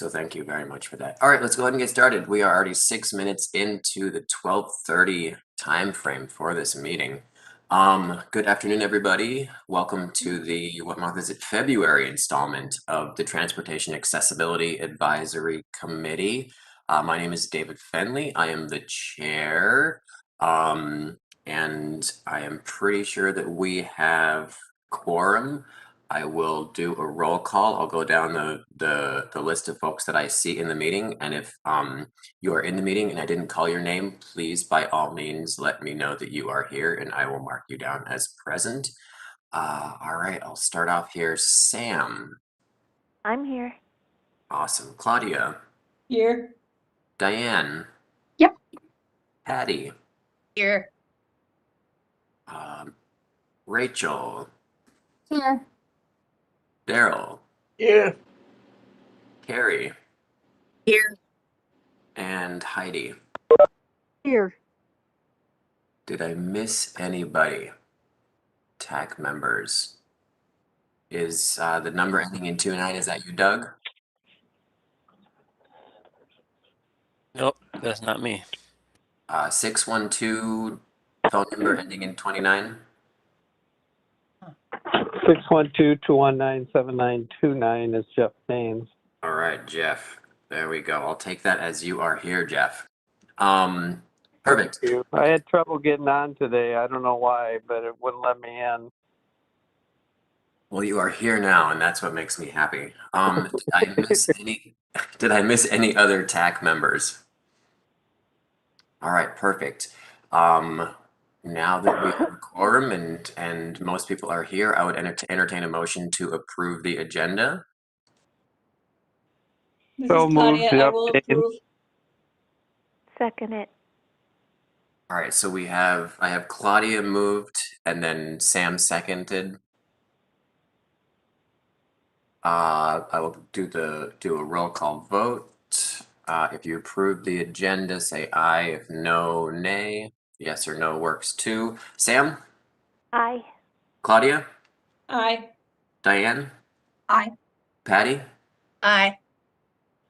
So thank you very much for that. All right, let's go ahead and get started. We are already 6 minutes into the 12:30 time frame for this meeting. Good afternoon, everybody. Welcome to the, what month is it? February installment of the Transportation Accessibility Advisory Committee. My name is David Fenley. I am the chair, and I am pretty sure that we have quorum. I will do a roll call. I'll go down the list of folks that I see in the meeting, and if you are in the meeting and I didn't call your name, please by all means let me know that you are here and I will mark you down as present. All right, I'll start off here. Sam. I'm here. Awesome. Claudia. Here. Diane. Yep. Patty. Here. Rachel. Here. Daryl. Here. Carrie. Here. And Heidi. Here. Did I miss anybody? TAAC members. Is the number ending in 29, is that you, Doug? Nope, that's not me. 612 phone number ending in 29. 612-219-7929 is Jeff Baines. All right, Jeff. There we go. I'll take that as you are here, Jeff. Perfect. Thank you. I had trouble getting on today. I don't know why, but it wouldn't let me in. Well, you are here now, and that's what makes me happy. Did I miss any other TAAC members? All right, perfect. Now that we have a quorum and most people are here, I would entertain a motion to approve the agenda. This So is Claudia. moved, I will Jeff approve. Second it. All right, so I have Claudia moved and then Sam seconded. I will do a roll call vote. If you approve the agenda, say aye. If no, nay. Yes or no works too. Sam? Aye. Claudia? Aye. Diane? Aye. Patty? Aye.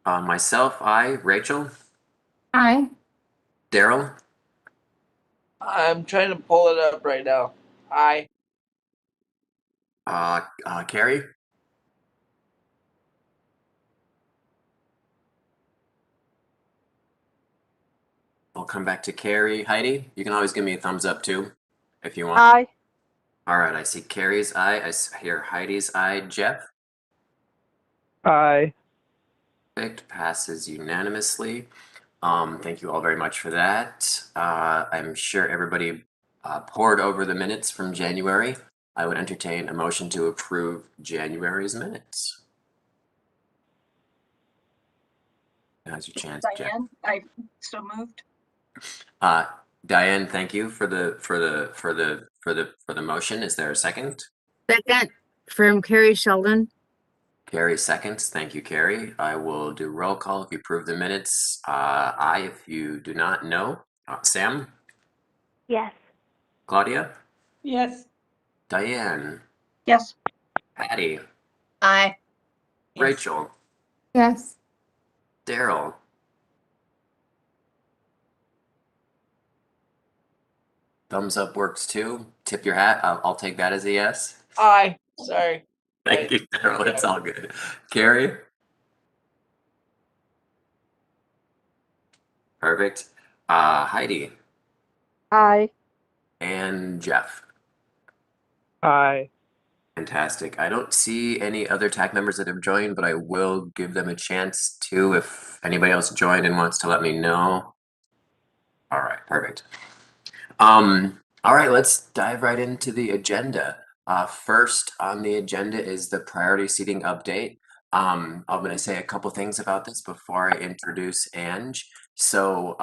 Myself, aye. Rachel? Aye. Daryl? I'm trying to pull it up right now. Aye. Carrie? I'll come back to Carrie. Heidi, you can always give me a thumbs up too, if you want. Aye. All right, I see Carrie's aye. I hear Heidi's aye. Jeff? Aye. Perfect. Passes unanimously. Thank you all very much for that. I'm sure everybody pored over the minutes from January. I would entertain a motion to approve January's minutes. Now's your chance, Jeff. Diane, I so moved. Diane, thank you for the motion. Is there a second? Second, from Carrie Sheldon. Carrie seconds. Thank you, Carrie. I will do roll call if you approve the minutes. Aye if you do not know. Sam? Yes. Claudia? Yes. Diane? Yes. Patty? Aye. Rachel? Yes. Daryl? Thumbs up works too. Tip your hat. I'll take that as a yes. Aye. Sorry. Thank you, Daryl. It's all good. Carrie? Perfect. Heidi? Aye. And Jeff? Aye. Fantastic. I don't see any other TAAC members that have joined, but I will give them a chance to if anybody else joined and wants to let me know. All right, perfect. All right, let's dive right into the agenda. First on the agenda is the priority seating update. I'm going to say a couple things about this before I introduce Ange. So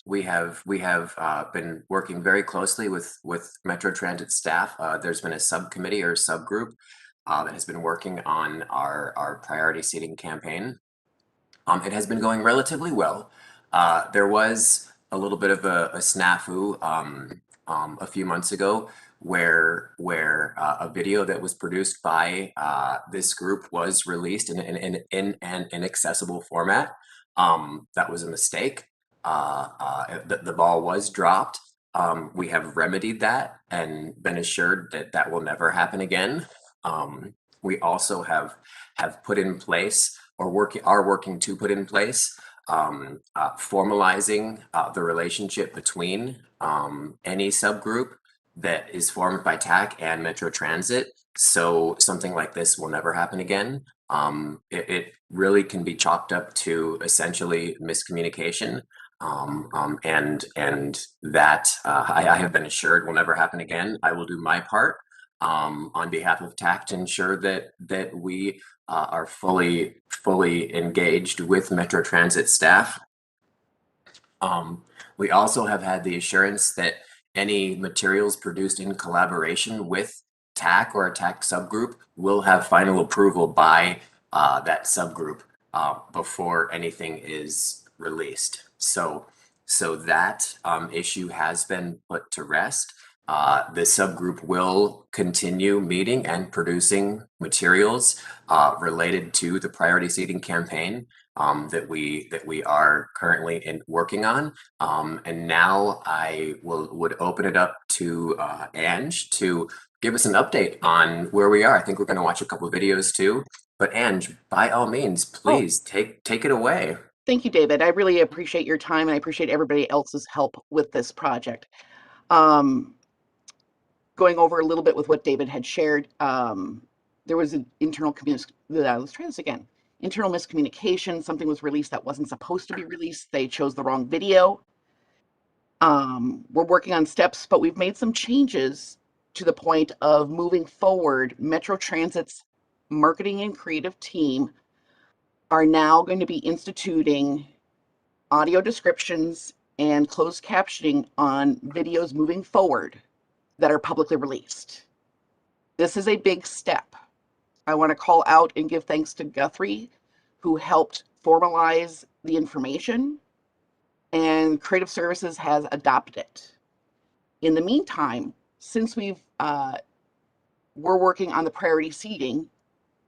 we have been working very closely with Metro Transit staff. There's been a subcommittee or subgroup that has been working on our priority seating campaign. It has been going relatively well. There was a little bit of a snafu a few months ago where a video that was produced by this group was released in an inaccessible format. That was a mistake. The ball was dropped. We have remedied that and been assured that that will never happen again. We also have put in place or are working to put in place formalizing the relationship between any subgroup that is formed by TAAC and Metro Transit. So something like this will never happen again. It really can be chalked up to essentially miscommunication. And that I have been assured will never happen again. I will do my part on behalf of TAAC to ensure that we are fully engaged with Metro Transit staff. We also have had the assurance that any materials produced in collaboration with TAAC or a TAAC subgroup will have final approval by that subgroup before anything is released. So that issue has been put to rest. The subgroup will continue meeting and producing materials related to the priority seating campaign that we are currently working on. And now I would open it up to Ange to give us an update on where we are. I think we're going to watch a couple of videos too. But Ange, by all means, please take it away. Thank you, David. I really appreciate your time, and I appreciate everybody else's help with this project. Going over a little bit with what David had shared, there was an internal let's try this again. Internal miscommunication. Something was released that wasn't supposed to be released. They chose the wrong video. We're working on steps, but we've made some changes to the point of moving forward. Metro Transit's marketing and creative team are now going to be instituting audio descriptions and closed captioning on videos moving forward that are publicly released. This is a big step. I want to call out and give thanks to Guthrie, who helped formalize the information, and Creative Services has adopted it. In the meantime, since we're working on the priority seating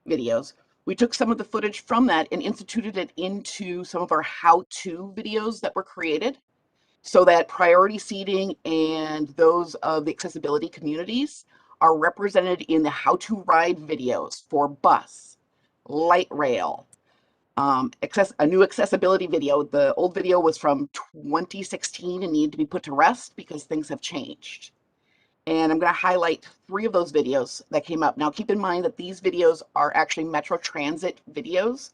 videos, we took some of the footage from that and instituted it into some of our how-to videos that were created, so that priority seating and those of the accessibility communities are represented in the how-to ride videos for bus, light rail, a new accessibility video. The old video was from 2016 and needed to be put to rest because things have changed. And I'm going to highlight 3 of those videos that came up. Now, keep in mind that these videos are actually Metro Transit videos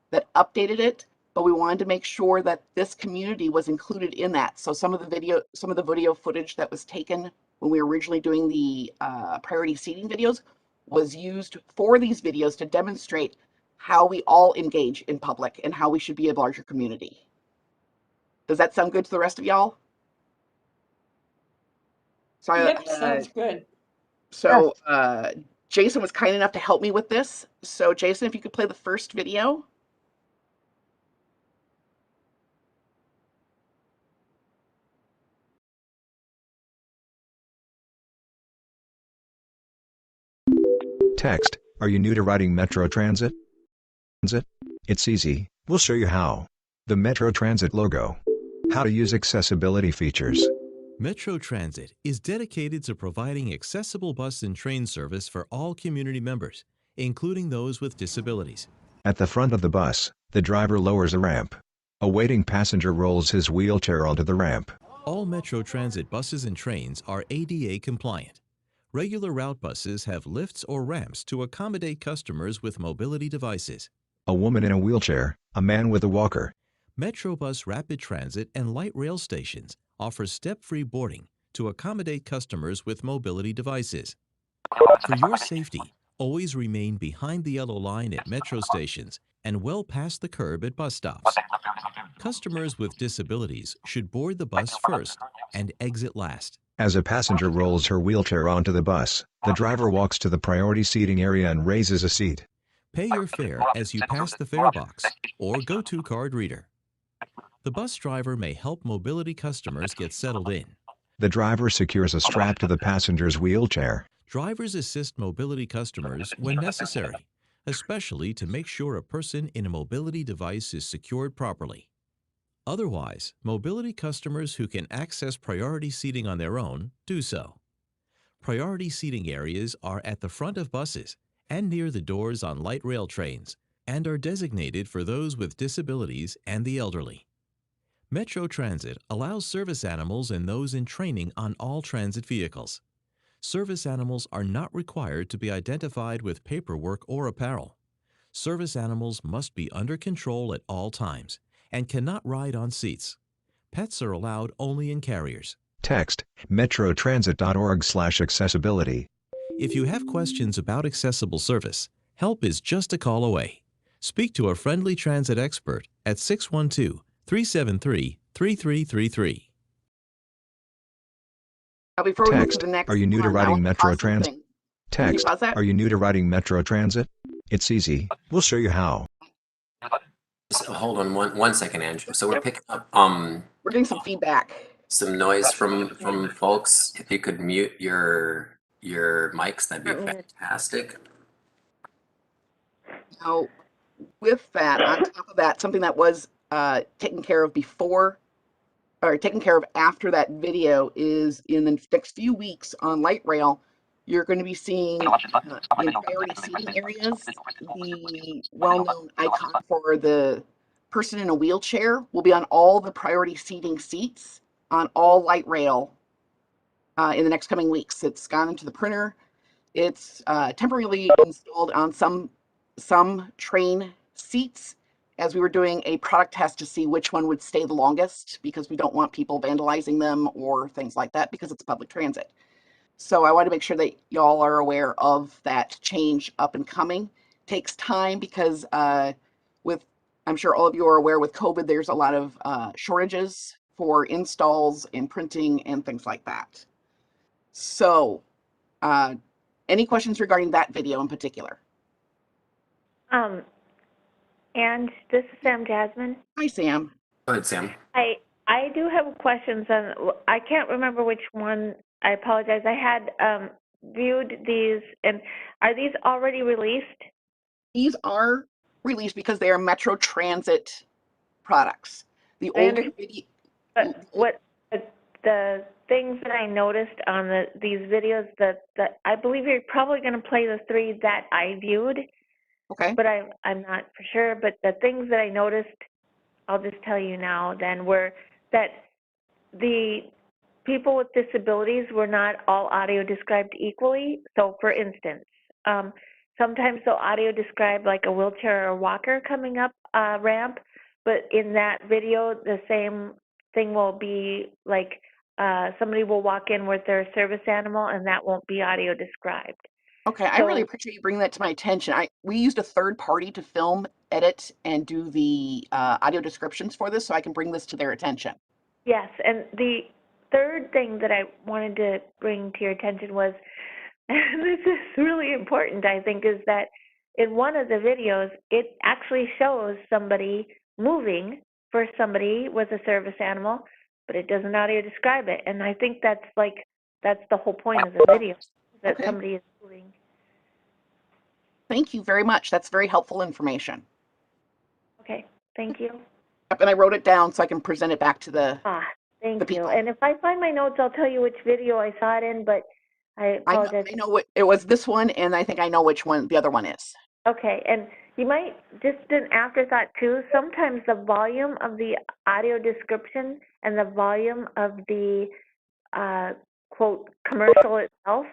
that updated it, but we wanted to make sure that this community was included in that. So some of the video footage that was taken when we were originally doing the priority seating videos was used for these videos to demonstrate how we all engage in public and how we should be a larger community. Does that sound good to the rest of y'all? So Yep, sounds good. So Jason was kind enough to help me with this. So Jason, if you could play the first video. Text, are you new to riding Metro Transit? It's easy, we'll show you how. The Metro Transit logo. How to use accessibility features. Metro Transit is dedicated to providing accessible bus and train service for all community members, including those with disabilities. At the front of the bus, the driver lowers a ramp. A waiting passenger rolls his wheelchair onto the ramp. All Metro Transit buses and trains are ADA compliant. Regular route buses have lifts or ramps to accommodate customers with mobility devices. A woman in a wheelchair, a man with a walker. Metrobus Rapid Transit and light rail stations offer step-free boarding to accommodate customers with mobility devices. For your safety, always remain behind the yellow line at metro stations and well past the curb at bus stops. Customers with disabilities should board the bus first and exit last. As a passenger rolls her wheelchair onto the bus, the driver walks to the priority seating area and raises a seat. Pay your fare as you pass the fare box or go-to card reader. The bus driver may help mobility customers get settled in. The driver secures a strap to the passenger's wheelchair. Drivers assist mobility customers when necessary, especially to make sure a person in a mobility device is secured properly. Otherwise, mobility customers who can access priority seating on their own do so. Priority seating areas are at the front of buses and near the doors on light rail trains and are designated for those with disabilities and the elderly. Metro Transit allows service animals and those in training on all transit vehicles. Service animals are not required to be identified with paperwork or apparel. Service animals must be under control at all times and cannot ride on seats. Pets are allowed only in carriers. Text metrotransit.org/accessibility. If you have questions about accessible service, help is just a call away. Speak to a friendly transit expert at 612-373-3333. Now, before we move to Text, the next are you new to one, I riding want to Metro pause Transit? something. Can you Text, pause that? are you new to riding Metro Transit? It's easy. We'll show you how. So hold on one second, Andrew. So we're Yep. picking up We're getting some feedback. some noise from folks. If you could mute your mics, that'd be fantastic. Now, with that, on top of that, something that was taken care of before, or taken care of after that video, is in the next few weeks on light rail, you're going to be seeing in priority seating areas, the well-known icon for the person in a wheelchair will be on all the priority seating seats on all light rail in the next coming weeks. It's gone into the printer. It's temporarily installed on some train seats, as we were doing a product test to see which one would stay the longest, because we don't want people vandalizing them or things like that, because it's public transit. So I want to make sure that y'all are aware of that change up and coming. Takes time because with, I'm sure all of you are aware, with COVID, there's a lot of shortages for installs and printing and things like that. So any questions regarding that video in particular? And this is Sam Jasmine. Hi, Sam. Go ahead, Sam. I do have questions on, I can't remember which one. I apologize. I had viewed these, and are these already released? These are released because they are Metro Transit products. The I older understand. video, But what the things that I noticed on these videos, that I believe you're probably going to play the three that I viewed, okay, but I'm not for sure. But the things that I noticed, I'll just tell you now then, were that the people with disabilities were not all audio described equally. So for instance, sometimes they'll audio describe like a wheelchair or a walker coming up a ramp, but in that video, the same thing will be like somebody will walk in with their service animal, and that won't be audio described. okay. I really appreciate you bringing that to my attention. We used a third party to film, edit, and do the audio descriptions for this, so I can bring this to their attention. Yes, and the third thing that I wanted to bring to your attention was, and this is really important, I think, is that in one of the videos, it actually shows somebody moving for somebody with a service animal, but it doesn't audio describe it. And I think that's the whole point of the video, that Okay. somebody is moving. Thank you very much. That's very helpful information. Okay, thank you. Yep, and I wrote it down so I can present it back to the Thank you. people. And if I find my notes, I'll tell you which video I saw it in, but I apologize. I know what it was, this one, and I think I know which one the other one is. Okay, and you might, just an afterthought too, sometimes the volume of the audio description and the volume of the quote commercial itself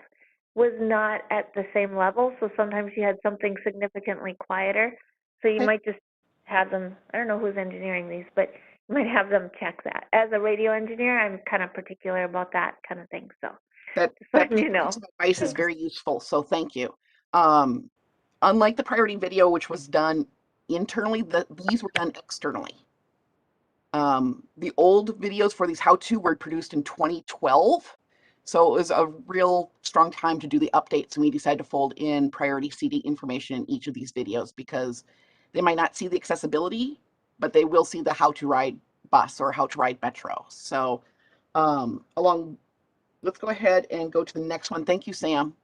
was not at the same level, so sometimes you had something significantly quieter. So you might just have them, I don't know who's engineering these, but you might have them check that. As a radio engineer, I'm kind of particular about that kind of thing, so That you know. piece of advice is very useful, so thank you. Unlike the priority video, which was done internally, these were done externally. The old videos for these how-to were produced in 2012, so it was a real strong time to do the updates, and we decided to fold in priority seating information in each of these videos because they might not see the accessibility, but they will see the how to ride bus or how to ride metro. So along let's go ahead and go to the next one. Thank you, Sam.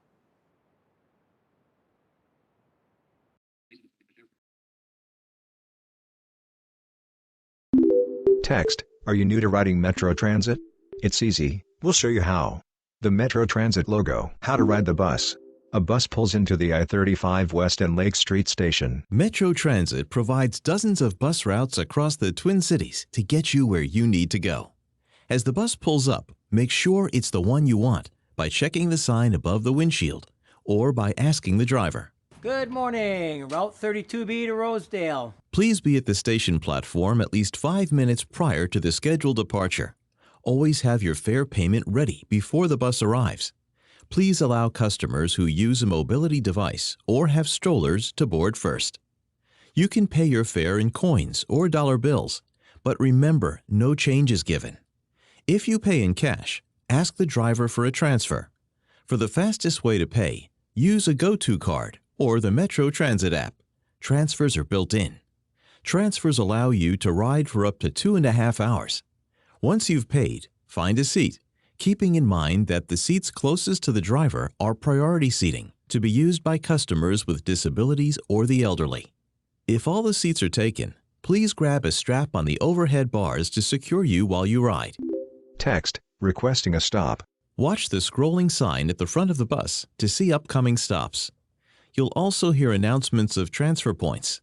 Text, are you new to riding Metro Transit? It's easy, we'll show you how. The Metro Transit logo. How to ride the bus. A bus pulls into the I-35 West and Lake Street station. Metro Transit provides dozens of bus routes across the Twin Cities to get you where you need to go. As the bus pulls up, make sure it's the one you want by checking the sign above the windshield or by asking the driver. Good morning, Route 32B to Rosedale. Please be at the station platform at least 5 minutes prior to the scheduled departure. Always have your fare payment ready before the bus arrives. Please allow customers who use a mobility device or have strollers to board first. You can pay your fare in coins or dollar bills, but remember, no change is given. If you pay in cash, ask the driver for a transfer. For the fastest way to pay, use a go-to card or the Metro Transit app. Transfers are built in. Transfers allow you to ride for up to 2.5 hours. Once you've paid, find a seat, keeping in mind that the seats closest to the driver are priority seating to be used by customers with disabilities or the elderly. If all the seats are taken, please grab a strap on the overhead bars to secure you while you ride. Text, requesting a stop. Watch the scrolling sign at the front of the bus to see upcoming stops. You'll also hear announcements of transfer points.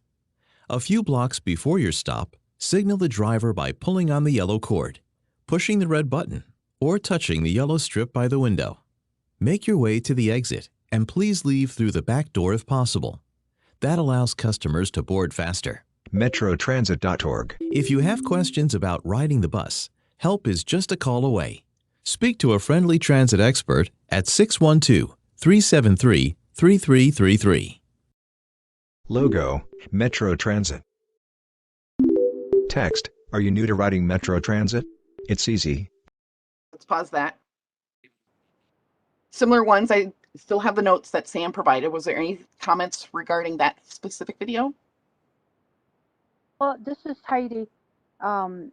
A few blocks before your stop, signal the driver by pulling on the yellow cord, pushing the red button, or touching the yellow strip by the window. Make your way to the exit and please leave through the back door if possible. That allows customers to board faster. metrotransit.org. If you have questions about riding the bus, help is just a call away. Speak to a friendly transit expert at 612-373-3333. Logo, Metro Transit. Text, are you new to riding Metro Transit? It's easy. Let's pause that. Similar ones, I still have the notes that Sam provided. Was there any comments regarding that specific video? Well, this is Heidi. I'm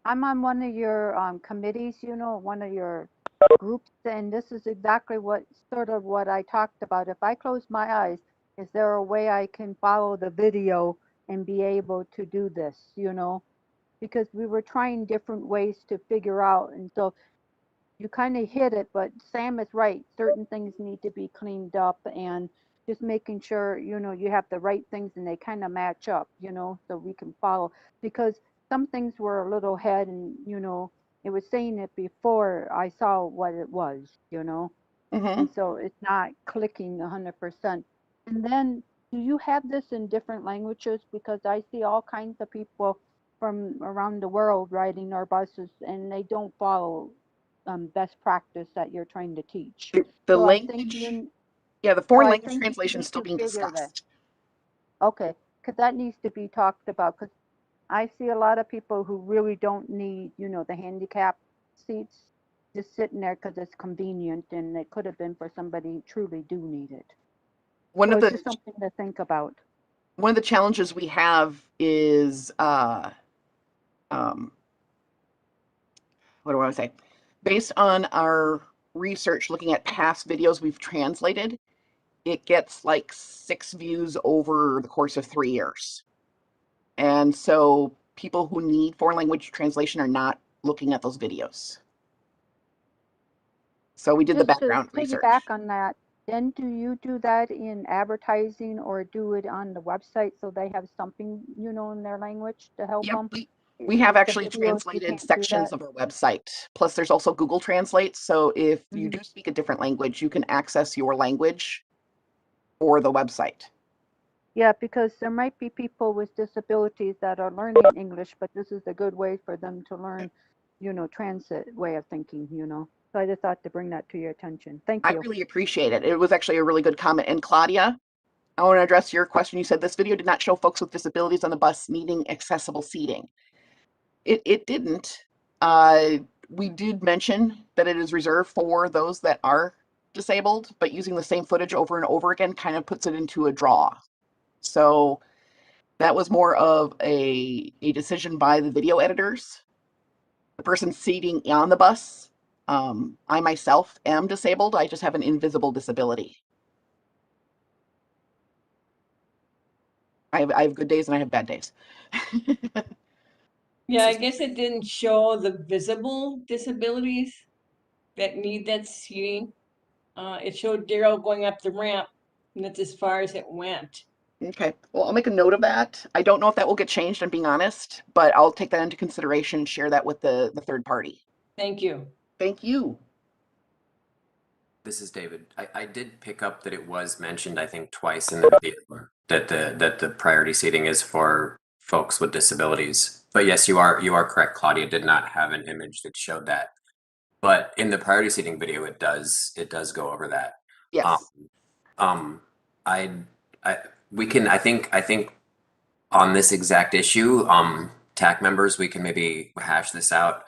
on one of your committees, one of your groups, and this is exactly what I talked about. If I close my eyes, is there a way I can follow the video and be able to do this, Because we were trying different ways to figure out, and so you kind of hit it, but Sam is right. Certain things need to be cleaned up, and just making sure, you have the right things and they kind of match up, so we can follow. Because some things were a little ahead and, it was saying it before I saw what it was, and so it's not clicking 100%. And then, do you have this in different languages? Because I see all kinds of people from around the world riding our buses, and they don't follow best practice that you're trying to teach. The So language, the foreign language translation is still being discussed. Okay, because that needs to be talked about, because I see a lot of people who really don't need, the handicap seats just sitting there because it's convenient, and it could have been for somebody who truly do need it. It's just something to think about. One of the challenges we have is, what do I want to say? Based on our research looking at past videos we've translated, it gets like 6 views over the course of 3 years. And so people who need foreign language translation are not looking at those videos. So we did the background research. To piggyback on that, then do you do that in advertising or do it on the website so they have something, in their language to help them? We have actually translated sections of our website. Plus, there's also Google Translate. So if you do speak a different language, you can access your language or the website. Yeah, because there might be people with disabilities that are learning English, but this is a good way for them to learn, transit way of thinking, So I just thought to bring that to your attention. Thank you. I really appreciate it. It was actually a really good comment. And Claudia, I want to address your question. You said this video did not show folks with disabilities on the bus needing accessible seating. It didn't. We did mention that it is reserved for those that are disabled, but using the same footage over and over again kind of puts it into a draw. So that was more of a decision by the video editors. The person seating on the bus I myself am disabled. I just have an invisible disability. I have good days and I have bad days. Yeah, I guess it didn't show the visible disabilities that need that seating. It showed Daryl going up the ramp, and that's as far as it went. Okay, well, I'll make a note of that. I don't know if that will get changed, I'm being honest, but I'll take that into consideration and share that with the third party. Thank you. Thank you. This is David. I did pick up that it was mentioned, I think, twice in the video that the priority seating is for folks with disabilities. But yes, you are correct. Claudia did not have an image that showed that. But in the priority seating video, it does go over that. Yes. Um, I we can I think on this exact issue, TAC members, we can maybe hash this out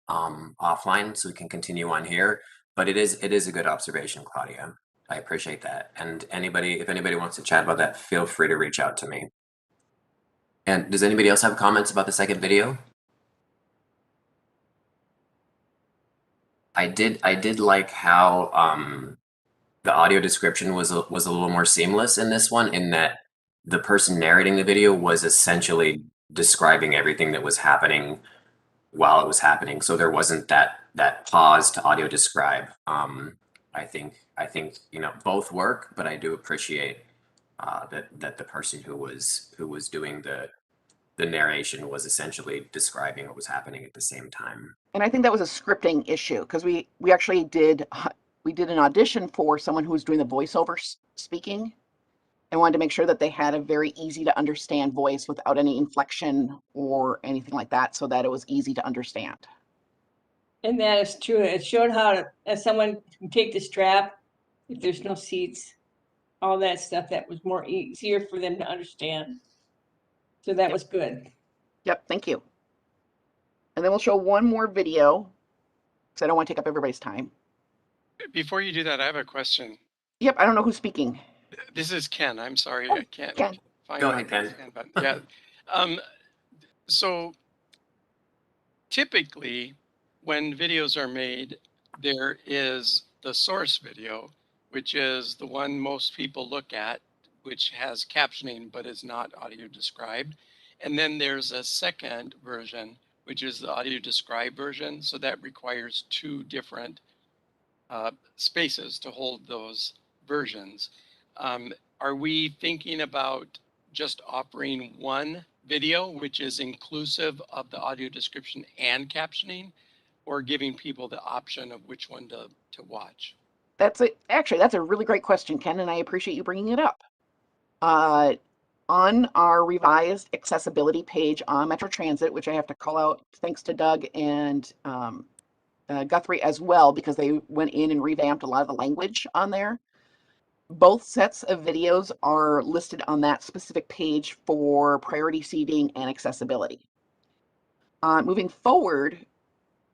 offline so we can continue on here. But it is a good observation, Claudia. I appreciate that. And if anybody wants to chat about that, feel free to reach out to me. And does anybody else have comments about the second video? I did like how the audio description was a little more seamless in this one, in that the person narrating the video was essentially describing everything that was happening while it was happening. So there wasn't that pause to audio describe. I think both work, but I do appreciate that the person who was doing the narration was essentially describing what was happening at the same time. And I think that was a scripting issue because we actually did an audition for someone who was doing the voiceover speaking, and wanted to make sure that they had a very easy to understand voice without any inflection or anything like that, so that it was easy to understand. And that is true. It showed how to, as someone can take the strap, if there's no seats, all that stuff, that was more easier for them to understand. So that was good. Yep, thank you. And then we'll show one more video because I don't want to take up everybody's time. Before you do that, I have a question. Yep, I don't know who's speaking. This is Ken. I'm sorry, I can't find Go my ahead, Ken. hand button. Yeah. So typically, when videos are made, there is the source video, which is the one most people look at, which has captioning but is not audio described. And then there's a second version, which is the audio described version. So that requires two different spaces to hold those versions. Are we thinking about just offering one video, which is inclusive of the audio description and captioning, or giving people the option of which one to watch? Actually, that's a really great question, Ken, and I appreciate you bringing it up. On our revised accessibility page on Metro Transit, which I have to call out thanks to Doug and Guthrie as well, because they went in and revamped a lot of the language on there. Both sets of videos are listed on that specific page for priority seating and accessibility. Moving forward,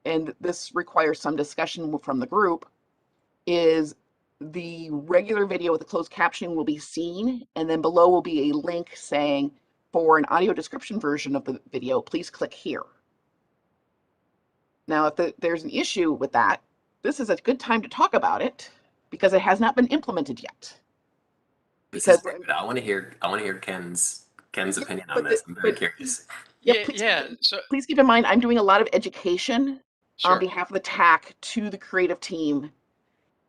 and this requires some discussion from the group, is the regular video with the closed captioning will be seen, and then below will be a link saying, for an audio description version of the video, please click here. Now, if there's an issue with that, this is a good time to talk about it because it has not been implemented yet. Because I want to hear Ken's opinion on this. I'm very curious. Please keep in mind, I'm doing a lot of education Sure. on behalf of the TAAC to the creative team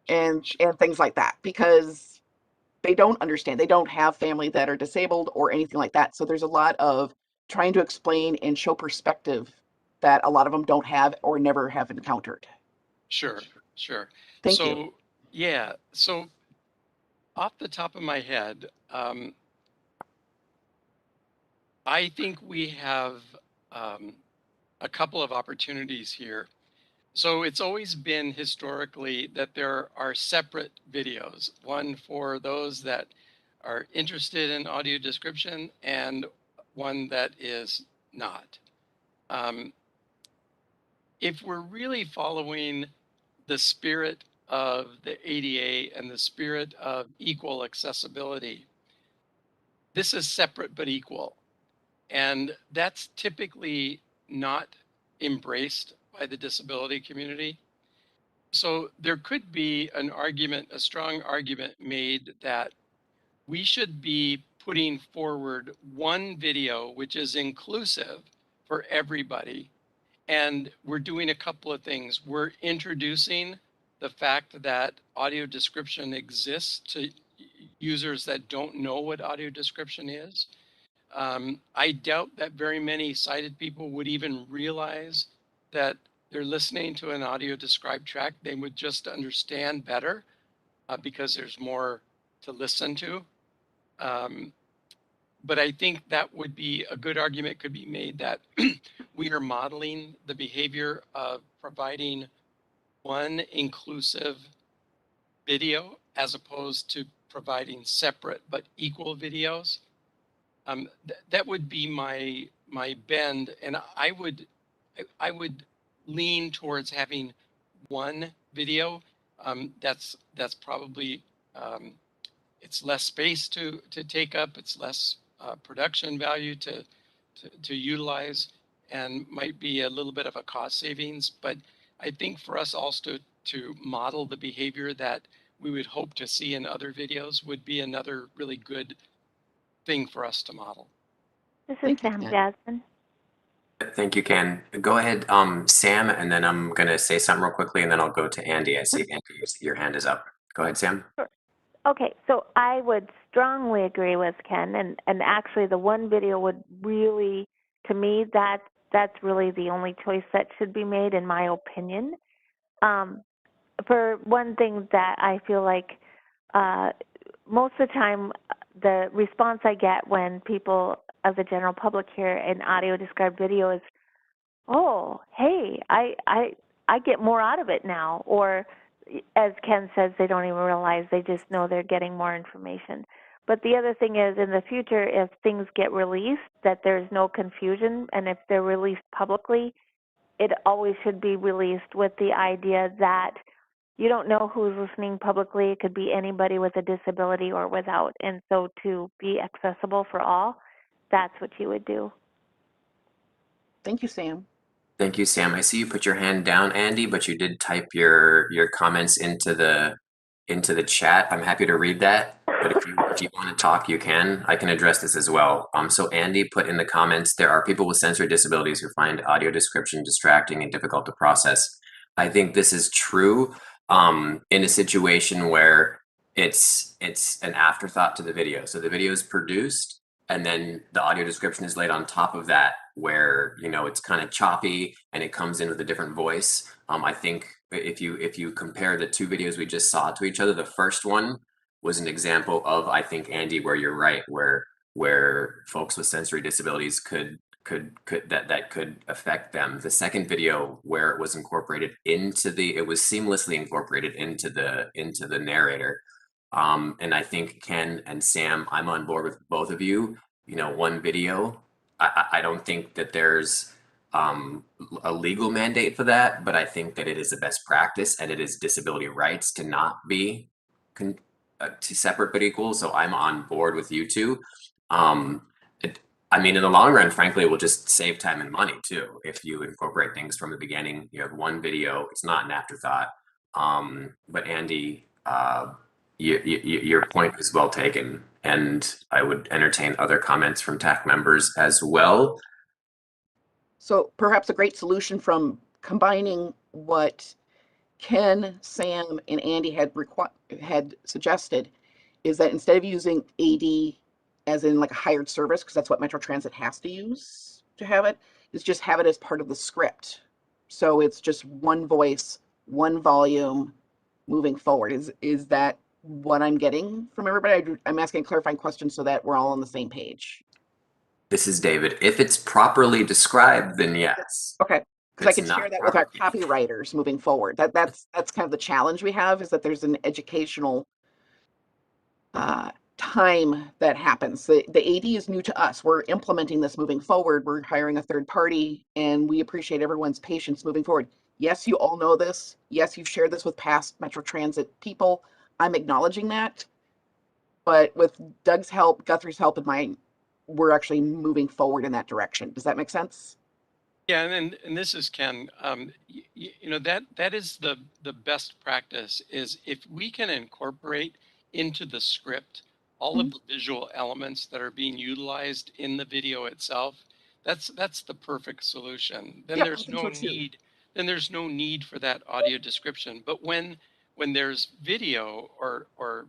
and things like that, because they don't understand. They don't have family that are disabled or anything like that. So there's a lot of trying to explain and show perspective that a lot of them don't have or never have encountered. Sure. Thank you. Yeah, so off the top of my head, I think we have a couple of opportunities here. So it's always been historically that there are separate videos, one for those that are interested in audio description and one that is not. If we're really following the spirit of the ADA and the spirit of equal accessibility, this is separate but equal. And that's typically not embraced by the disability community. So there could be an argument, a strong argument made that we should be putting forward one video which is inclusive for everybody. And we're doing a couple of things. We're introducing the fact that audio description exists to users that don't know what audio description is. I doubt that very many sighted people would even realize that they're listening to an audio described track. They would just understand better because there's more to listen to. But I think that would be a good argument could be made that we are modeling the behavior of providing one inclusive video as opposed to providing separate but equal videos. That would be my bend, and I would lean towards having one video. That's probably it's less space to take up. It's less production value to utilize, and might be a little bit of a cost savings. But I think for us also to model the behavior that we would hope to see in other videos would be another really good thing for us to model. This is Thank you, Sam Ken. Jasmine. Thank you, Ken. Go ahead, Sam, and then I'm gonna say something real quickly, and then I'll go to Andy. I see Andy, your hand is up. Go ahead, Sam. Okay, so I would strongly agree with Ken, and actually the one video would really, to me, that's really the only choice that should be made, in my opinion. For one thing that I feel like most of the time the response I get when people of the general public hear an audio described video is, oh, hey, I get more out of it now, or as Ken says, they don't even realize, they just know they're getting more information. But the other thing is, in the future, if things get released, that there's no confusion, and if they're released publicly, it always should be released with the idea that you don't know who's listening publicly. It could be anybody with a disability or without. And so to be accessible for all, that's what you would do. Thank you, Sam. Thank you, Sam. I see you put your hand down, Andy, but you did type your comments into the chat. I'm happy to read that, but if you want to talk, you can. I can address this as well. So Andy put in the comments, there are people with sensory disabilities who find audio description distracting and difficult to process. I think this is true in a situation where it's an afterthought to the video. So the video is produced, and then the audio description is laid on top of that, where it's kind of choppy and it comes in with a different voice. I think if you compare the two videos we just saw to each other, the first one was an example of, I think, Andy, where you're right, where folks with sensory disabilities could affect them. The second video, where it was incorporated it was seamlessly incorporated into the narrator. And I think Ken and Sam, I'm on board with both of you. One video. I don't think that there's a legal mandate for that, but I think that it is the best practice, and it is disability rights to not be to separate but equal. So I'm on board with you two. In the long run, frankly, it will just save time and money too. If you incorporate things from the beginning, you have one video, it's not an afterthought. But Andy, your point is well taken, and I would entertain other comments from TAAC members as well. So perhaps a great solution from combining what Ken, Sam, and Andy had suggested is that instead of using AD as in like a hired service, because that's what Metro Transit has to use to have it, is just have it as part of the script. So it's just one voice, one volume moving forward. Is that what I'm getting from everybody? I'm asking clarifying questions so that we're all on the same page. This is David. If it's properly described, then yes. Okay. Because I can share that with our copywriters moving forward. That's kind of the challenge we have, is that there's an educational time that happens. The AD is new to us. We're implementing this moving forward. We're hiring a third party, and we appreciate everyone's patience moving forward. Yes, you all know this. Yes, you've shared this with past Metro Transit people. I'm acknowledging that. But with Doug's help, Guthrie's help, and mine, we're actually moving forward in that direction. Does that make sense? Yeah, and this is Ken. You know, that is the best practice is if we can incorporate into the script all of the visual elements that are being utilized in the video itself. That's the perfect solution. Then Yep, I there's think no so too. need. Then there's no need for that audio description. But when there's video or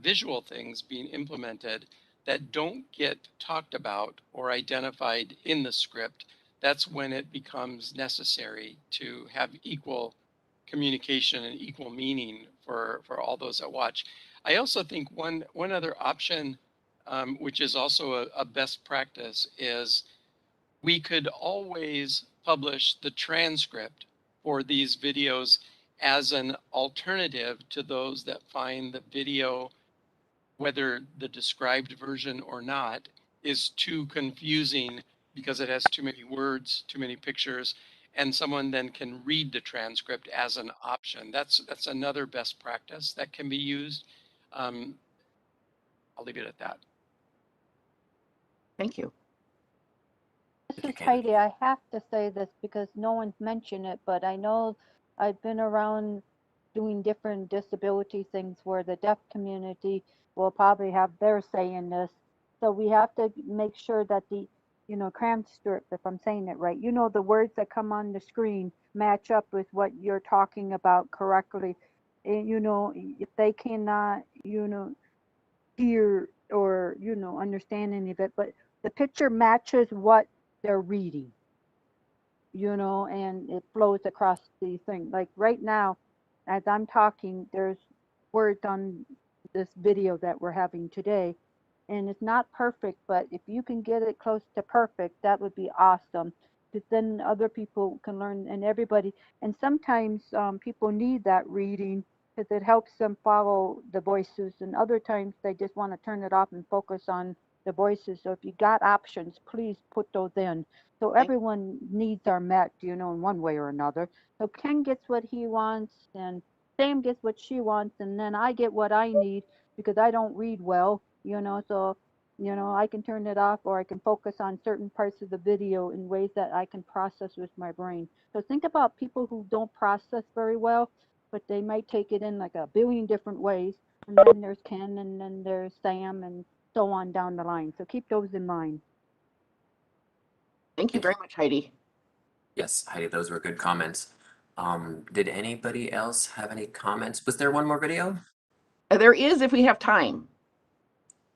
visual things being implemented that don't get talked about or identified in the script, that's when it becomes necessary to have equal communication and equal meaning for all those that watch. I also think one other option, which is also a best practice, is we could always publish the transcript for these videos as an alternative to those that find the video, whether the described version or not, is too confusing because it has too many words, too many pictures, and someone then can read the transcript as an option. That's another best practice that can be used. I'll leave it at that. Thank you. This is Heidi. I have to say this because no one's mentioned it, but I know I've been around doing different disability things where the deaf community will probably have their say in this. So we have to make sure that the, cram strip, if I'm saying it right, the words that come on the screen match up with what you're talking about correctly. And, if they cannot, hear or, understand any of it, but the picture matches what they're reading, and it flows across the thing. Like right now, as I'm talking, there's words on this video that we're having today, and it's not perfect, but if you can get it close to perfect, that would be awesome. Because then other people can learn, and everybody, and sometimes people need that reading because it helps them follow the voices, and other times they just want to turn it off and focus on the voices. So if you got options, please put those in. So everyone needs are met, in one way or another. So Ken gets what he wants, and Sam gets what she wants, and then I get what I need because I don't read well, so, I can turn it off or I can focus on certain parts of the video in ways that I can process with my brain. So think about people who don't process very well, but they might take it in like a billion different ways. And then there's Ken, and then there's Sam, and so on down the line. So keep those in mind. Thank you very much, Heidi. Yes, Heidi, those were good comments. Did anybody else have any comments? Was there one more video? There is if we have time.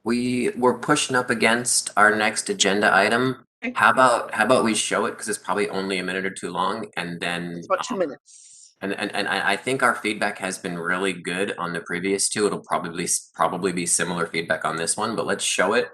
We were pushing up against our next agenda item. Okay. How about we show it because it's probably only a minute or two long, and then It's about 2 minutes. And I think our feedback has been really good on the previous two. It'll probably be similar feedback on this one, but let's show it.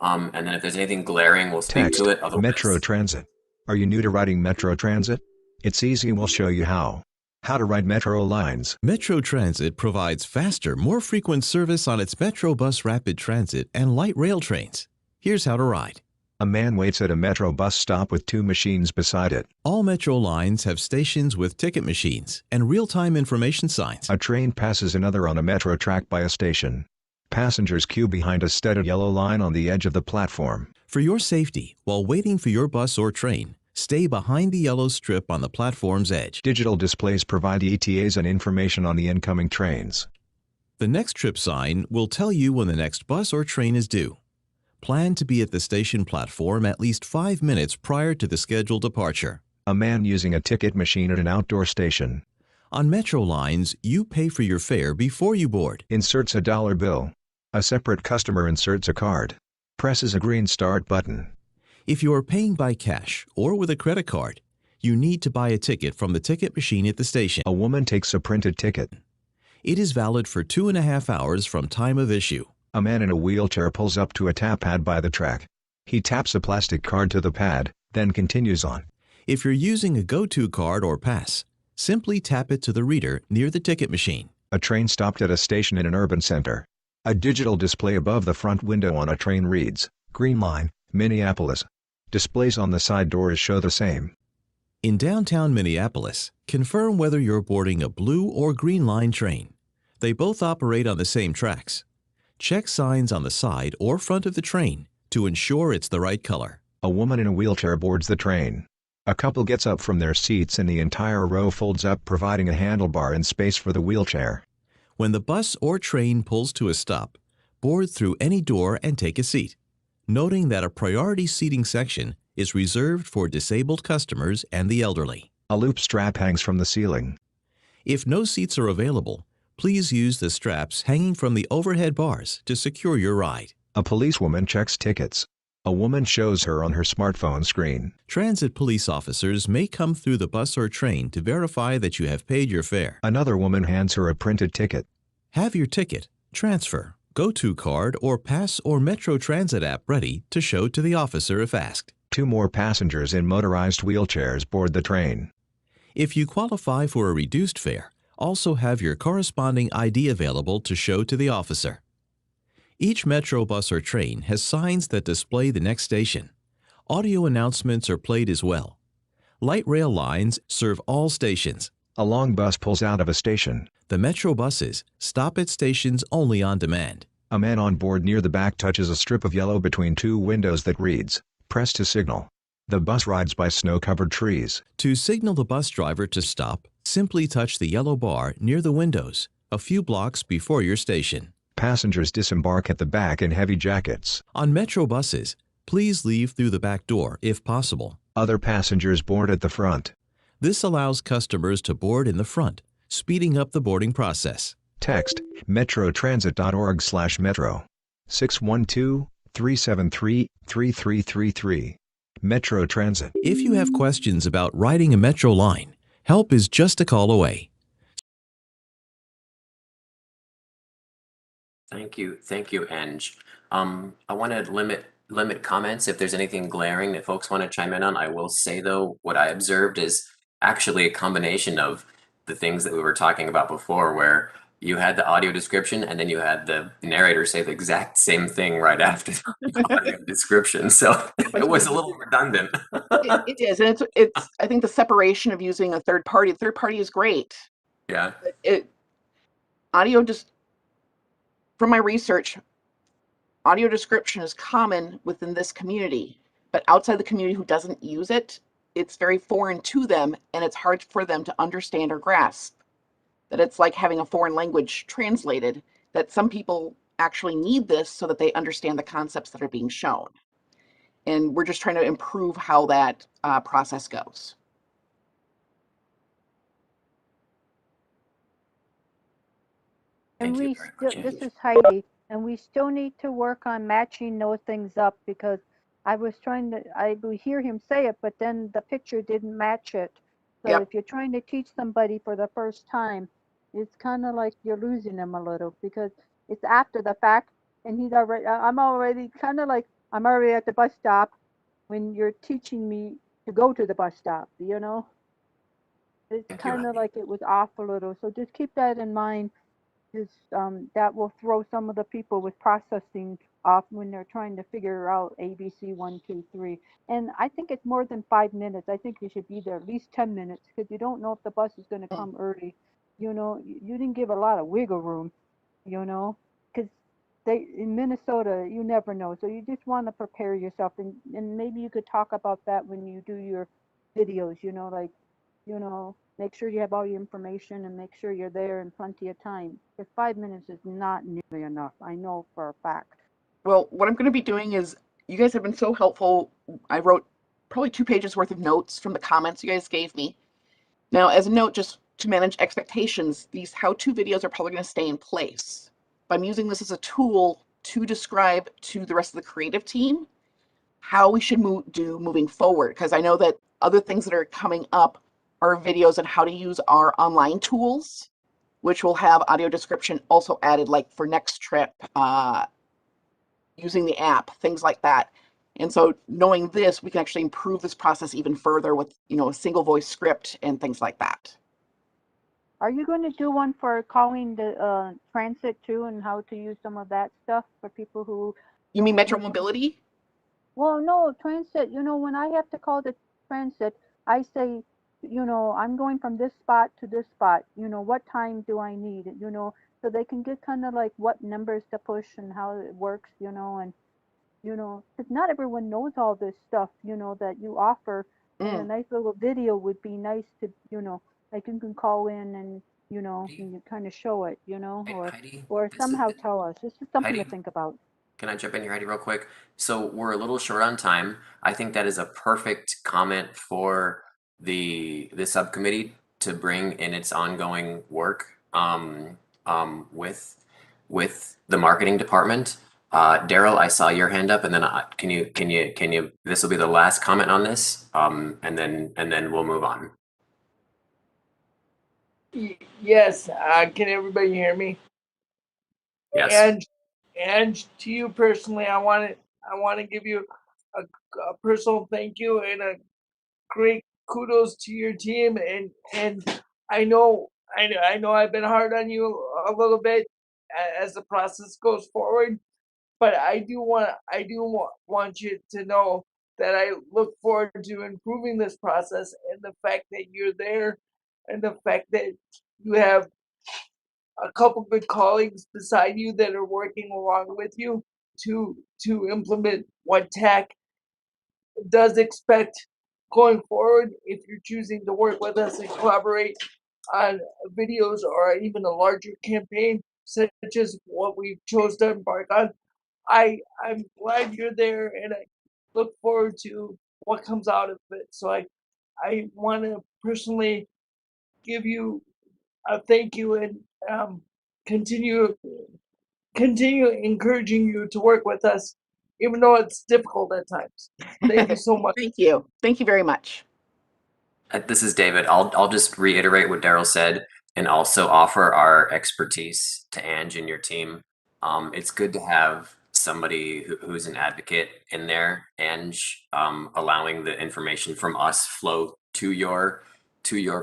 And then if there's anything glaring, we'll speak Text, to it. Otherwise, Metro Transit. Are you new to riding Metro Transit? It's easy, we'll show you how. How to ride Metro lines. Metro Transit provides faster, more frequent service on its Metro Bus Rapid Transit and light rail trains. Here's how to ride. A man waits at a Metro bus stop with 2 machines beside it. All Metro lines have stations with ticket machines and real-time information signs. A train passes another on a Metro track by a station. Passengers queue behind a studded yellow line on the edge of the platform. For your safety, while waiting for your bus or train, stay behind the yellow strip on the platform's edge. Digital displays provide ETAs and information on the incoming trains. The next trip sign will tell you when the next bus or train is due. Plan to be at the station platform at least 5 minutes prior to the scheduled departure. A man using a ticket machine at an outdoor station. On Metro lines, you pay for your fare before you board. Inserts a dollar bill. A separate customer inserts a card. Presses a green start button. If you are paying by cash or with a credit card, you need to buy a ticket from the ticket machine at the station. A woman takes a printed ticket. It is valid for 2.5 hours from time of issue. A man in a wheelchair pulls up to a tap pad by the track. He taps a plastic card to the pad, then continues on. If you're using a go-to card or pass, simply tap it to the reader near the ticket machine. A train stopped at a station in an urban center. A digital display above the front window on a train reads, Green Line, Minneapolis. Displays on the side doors show the same. In downtown Minneapolis, confirm whether you're boarding a blue or green line train. They both operate on the same tracks. Check signs on the side or front of the train to ensure it's the right color. A woman in a wheelchair boards the train. A couple gets up from their seats and the entire row folds up, providing a handlebar and space for the wheelchair. When the bus or train pulls to a stop, board through any door and take a seat, noting that a priority seating section is reserved for disabled customers and the elderly. A loop strap hangs from the ceiling. If no seats are available, please use the straps hanging from the overhead bars to secure your ride. A policewoman checks tickets. A woman shows her on her smartphone screen. Transit police officers may come through the bus or train to verify that you have paid your fare. Another woman hands her a printed ticket. Have your ticket, transfer, go-to card, or pass or Metro Transit app ready to show to the officer if asked. 2 more passengers in motorized wheelchairs board the train. If you qualify for a reduced fare, also have your corresponding ID available to show to the officer. Each Metro bus or train has signs that display the next station. Audio announcements are played as well. Light rail lines serve all stations. A long bus pulls out of a station. The Metro buses stop at stations only on demand. A man on board near the back touches a strip of yellow between 2 windows that reads, "Press to signal." The bus rides by snow-covered trees. To signal the bus driver to stop, simply touch the yellow bar near the windows, a few blocks before your station. Passengers disembark at the back in heavy jackets. On Metro buses, please leave through the back door if possible. Other passengers board at the front. This allows customers to board in the front, speeding up the boarding process. Text, metrotransit.org/metro. 612-373-3333. Metro Transit. If you have questions about riding a Metro line, help is just a call away. Thank you, Eng. I want to limit comments. If there's anything glaring that folks want to chime in on, I will say though, what I observed is actually a combination of the things that we were talking about before, where you had the audio description and then you had the narrator say the exact same thing right after the audio description. So it was a little redundant. It is, and it's. I think the separation of using a third party. The third party is great. Yeah. Audio just. From my research, audio description is common within this community, but outside the community who doesn't use it, it's very foreign to them, and it's hard for them to understand or grasp. That it's like having a foreign language translated, that some people actually need this so that they understand the concepts that are being shown. And we're just trying to improve how that process goes. And this is Heidi, and we still need to work on matching those things up, because I would hear him say it, but then the picture didn't match it. So if you're trying to teach somebody for the first time, it's kind of like you're losing them a little, because it's after the fact, and I'm already at the bus stop when you're teaching me to go to the bus stop, you know? It's kind of like it was off a little. So just keep that in mind. That will throw some of the people with processing off when they're trying to figure out ABC 1, 2, 3. And I think it's more than 5 minutes. I think you should be there at least 10 minutes, because you don't know if the bus is going to come early. You know, you didn't give a lot of wiggle room, you know, because in Minnesota, you never know. So you just want to prepare yourself, and maybe you could talk about that when you do your videos, you know, like, you know, make sure you have all your information and make sure you're there in plenty of time. Because 5 minutes is not nearly enough. I know for a fact. Well, what I'm going to be doing is, you guys have been so helpful. I wrote probably 2 pages worth of notes from the comments you guys gave me. Now, as a note, just to manage expectations, these how-to videos are probably going to stay in place. But I'm using this as a tool to describe to the rest of the creative team how we should do moving forward. Because I know that other things that are coming up are videos on how to use our online tools, which will have audio description also added, like for next trip, using the app, things like that. And so knowing this, we can actually improve this process even further with, you know, a single voice script and things like that. Are you going to do one for calling the transit too, and how to use some of that stuff for people who... You mean Metro Mobility? Well, no, transit, you know, when I have to call the transit, I say, you know, I'm going from this spot to this spot, you know, what time do I need, you know, so they can get kind of like what numbers to push and how it works, you know, and, you know, because not everyone knows all this stuff, you know, that you offer And a nice little video would be nice to, you know, like you can call in and, you know, and you kind of show it, you know, or somehow tell us. This is something to Heidi? think about. Can I jump in here, Heidi, real quick? So we're a little short on time. I think that is a perfect comment for the subcommittee to bring in its ongoing work with the marketing department. Daryl, I saw your hand up, and then can you? This will be the last comment on this, and then we'll move on. Yes, can everybody hear me? Yes. And to you personally, I want to give you a personal thank you and a great kudos to your team. And I know I've been hard on you a little bit as the process goes forward, but I do want you to know that I look forward to improving this process, and the fact that you're there, and the fact that you have a couple good colleagues beside you that are working along with you to implement what TAAC does expect going forward. If you're choosing to work with us and collaborate on videos or even a larger campaign such as what we chose to embark on, I'm glad you're there, and I look forward to what comes out of it. So I want to personally give you a thank you, and continue encouraging you to work with us, even though it's difficult at times. Thank you so much. Thank you. Thank you very much. This is David. I'll just reiterate what Daryl said and also offer our expertise to Ange and your team. It's good to have somebody who's an advocate in there, Ange, allowing the information from us flow to your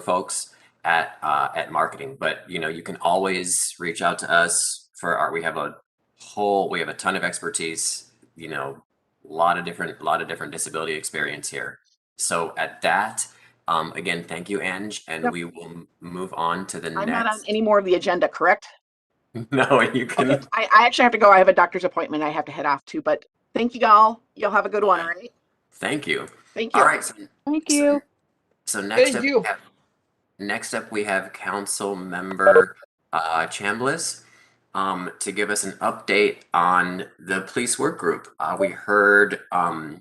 folks at marketing. But you know, you can always reach out to us for our. We have a ton of expertise. You know, a lot of different disability experience here. So at that. Again, thank you, Ange, and we will move on to the next. I'm not on any more of the agenda, correct? No, you can. Okay. I actually have to go. I have a doctor's appointment I have to head off to, but thank you, y'all. Y'all have a good one, all right? Thank you. Thank you. All right. Thank you. So next up we have Council Member Chamblis to give us an update on the police work group. We heard I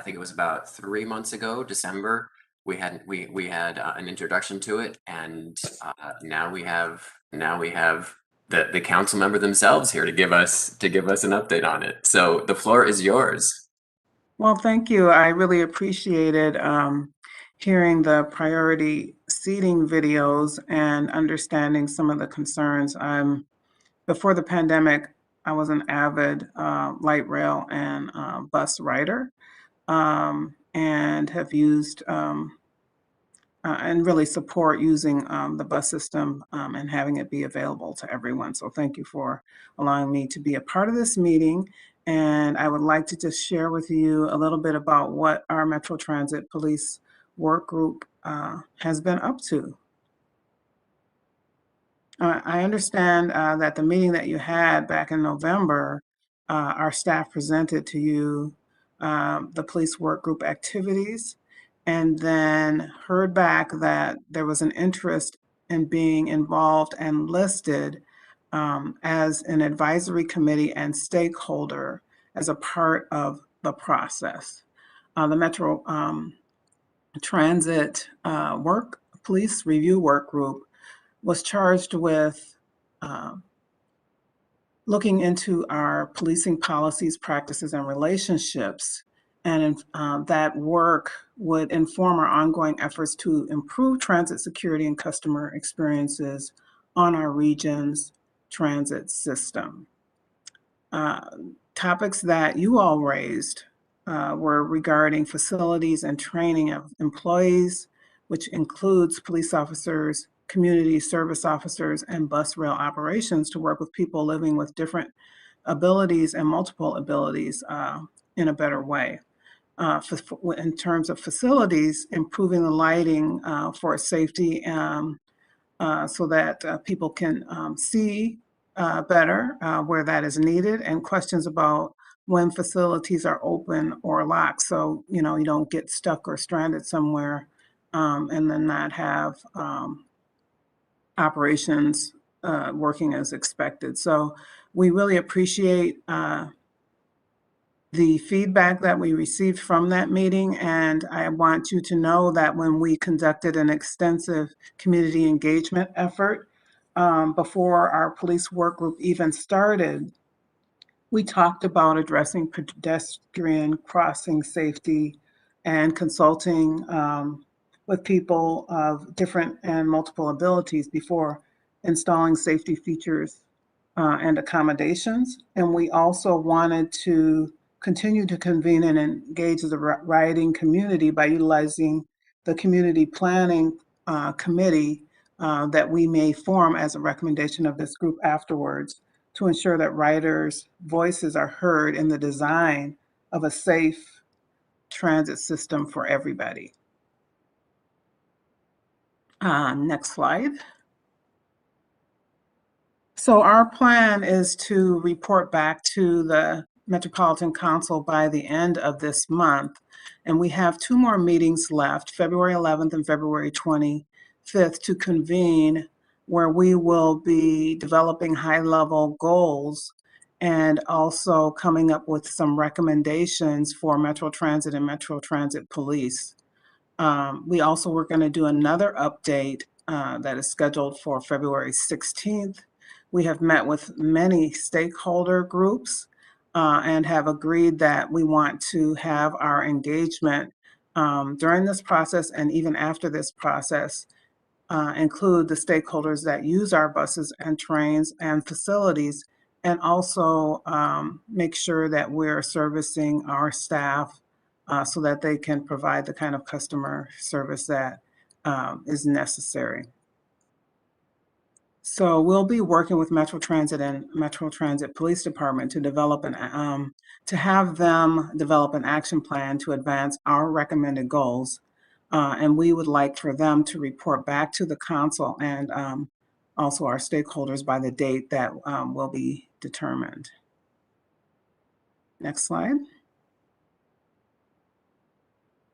think it was about 3 months ago, December. We had an introduction to it, and now we have the council member themselves here to give us an update on it. So the floor is yours. Well, thank you. I really appreciated hearing the priority seating videos and understanding some of the concerns. Before the pandemic, I was an avid light rail and bus rider, and have used and really support using the bus system and having it be available to everyone. So thank you for allowing me to be a part of this meeting. And I would like to just share with you a little bit about what our Metro Transit Police Work Group has been up to. I understand that the meeting that you had back in November, our staff presented to you the police work group activities, and then heard back that there was an interest in being involved and listed as an advisory committee and stakeholder as a part of the process. The Metro Transit Police Review Work Group was charged with looking into our policing policies, practices, and relationships. And that work would inform our ongoing efforts to improve transit security and customer experiences on our region's transit system. Topics that you all raised were regarding facilities and training of employees, which includes police officers, community service officers, and bus rail operations to work with people living with different abilities and multiple abilities in a better way. In terms of facilities, improving the lighting for safety so that people can see better where that is needed, and questions about when facilities are open or locked. So, you know, you don't get stuck or stranded somewhere and then not have operations working as expected. So we really appreciate the feedback that we received from that meeting. And I want you to know that when we conducted an extensive community engagement effort before our police work group even started, we talked about addressing pedestrian crossing safety and consulting with people of different and multiple abilities before installing safety features and accommodations. And we also wanted to continue to convene and engage the riding community by utilizing the community planning committee that we may form as a recommendation of this group afterwards to ensure that riders' voices are heard in the design of a safe transit system for everybody. Next slide. So our plan is to report back to the Metropolitan Council by the end of this month. And we have 2 more meetings left, February 11th and February 25th, to convene, where we will be developing high-level goals and also coming up with some recommendations for Metro Transit and Metro Transit Police. We also were going to do another update that is scheduled for February 16th. We have met with many stakeholder groups and have agreed that we want to have our engagement during this process and even after this process include the stakeholders that use our buses and trains and facilities, and also make sure that we're servicing our staff so that they can provide the kind of customer service that is necessary. So we'll be working with Metro Transit and Metro Transit Police Department to develop to have them develop an action plan to advance our recommended goals. And we would like for them to report back to the council and also our stakeholders by the date that will be determined. Next slide.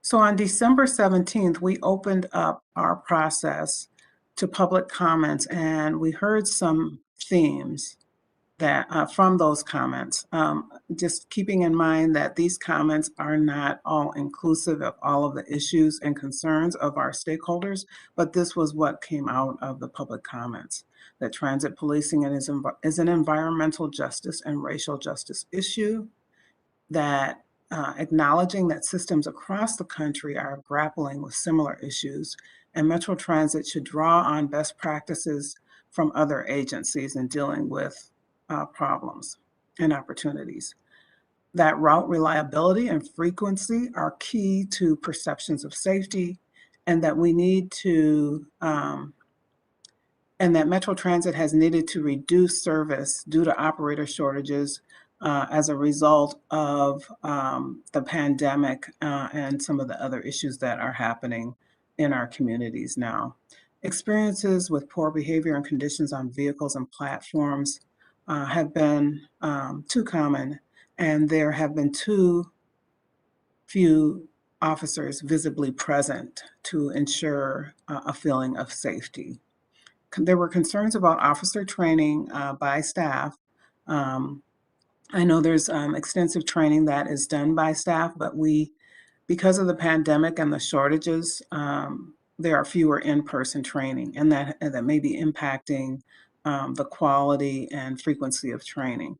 So on December 17th, we opened up our process to public comments, and we heard some themes that from those comments. Just keeping in mind that these comments are not all inclusive of all of the issues and concerns of our stakeholders, but this was what came out of the public comments, that transit policing is an environmental justice and racial justice issue, that acknowledging that systems across the country are grappling with similar issues, and Metro Transit should draw on best practices from other agencies in dealing with problems and opportunities. That route reliability and frequency are key to perceptions of safety, and that we need to, and that Metro Transit has needed to reduce service due to operator shortages as a result of the pandemic and some of the other issues that are happening in our communities now. Experiences with poor behavior and conditions on vehicles and platforms have been too common, and there have been too few officers visibly present to ensure a feeling of safety. There were concerns about officer training by staff. I know there's extensive training that is done by staff, but because of the pandemic and the shortages, there are fewer in-person training, and that may be impacting the quality and frequency of training,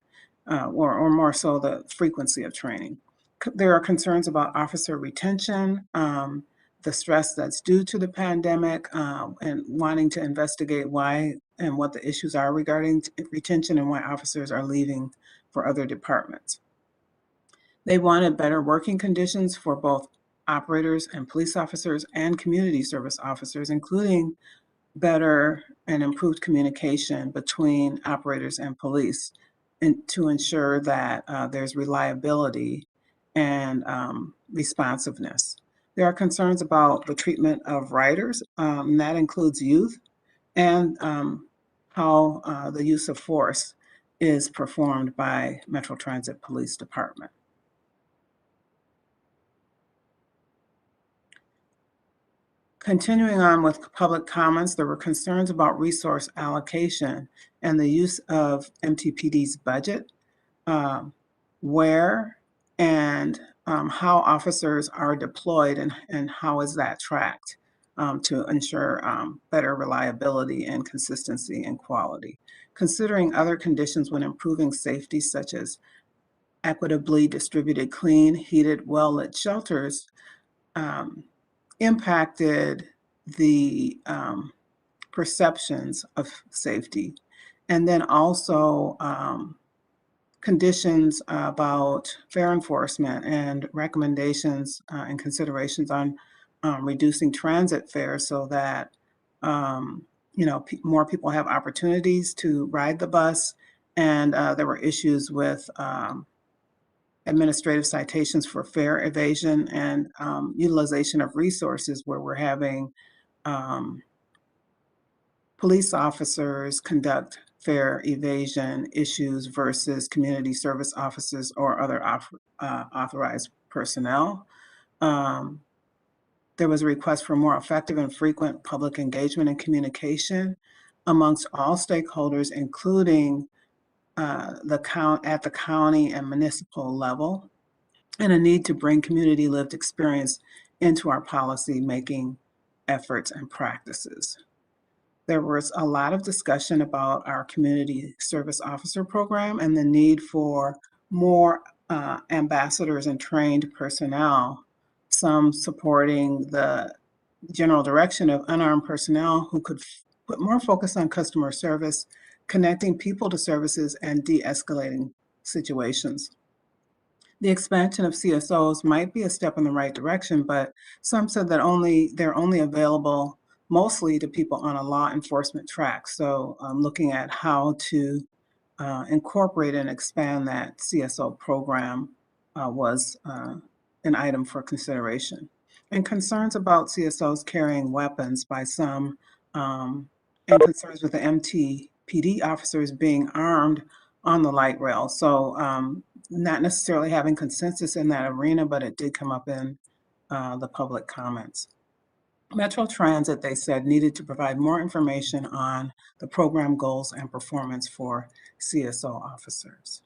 or more so the frequency of training. There are concerns about officer retention, the stress that's due to the pandemic, and wanting to investigate why and what the issues are regarding retention and why officers are leaving for other departments. They wanted better working conditions for both operators and police officers and community service officers, including better and improved communication between operators and police, and to ensure that there's reliability and responsiveness. There are concerns about the treatment of riders, and that includes youth, and how the use of force is performed by Metro Transit Police Department. Continuing on with public comments, there were concerns about resource allocation and the use of MTPD's budget, where and how officers are deployed and how is that tracked to ensure better reliability and consistency and quality. Considering other conditions when improving safety, such as equitably distributed, clean, heated, well-lit shelters, impacted the perceptions of safety. And then also conditions about fare enforcement and recommendations and considerations on reducing transit fares so that more people have opportunities to ride the bus. And there were issues with administrative citations for fare evasion and utilization of resources where we're having police officers conduct fare evasion issues versus community service officers or other authorized personnel. There was a request for more effective and frequent public engagement and communication amongst all stakeholders, including at the county and municipal level, and a need to bring community lived experience into our policy making efforts and practices. There was a lot of discussion about our community service officer program and the need for more ambassadors and trained personnel, some supporting the general direction of unarmed personnel who could put more focus on customer service, connecting people to services, and de-escalating situations. The expansion of CSOs might be a step in the right direction, but some said that they're only available mostly to people on a law enforcement track. So looking at how to incorporate and expand that CSO program was an item for consideration. And concerns about CSOs carrying weapons by some, and concerns with the MTPD officers being armed on the light rail. So not necessarily having consensus in that arena, but it did come up in the public comments. Metro Transit, they said, needed to provide more information on the program goals and performance for CSO officers.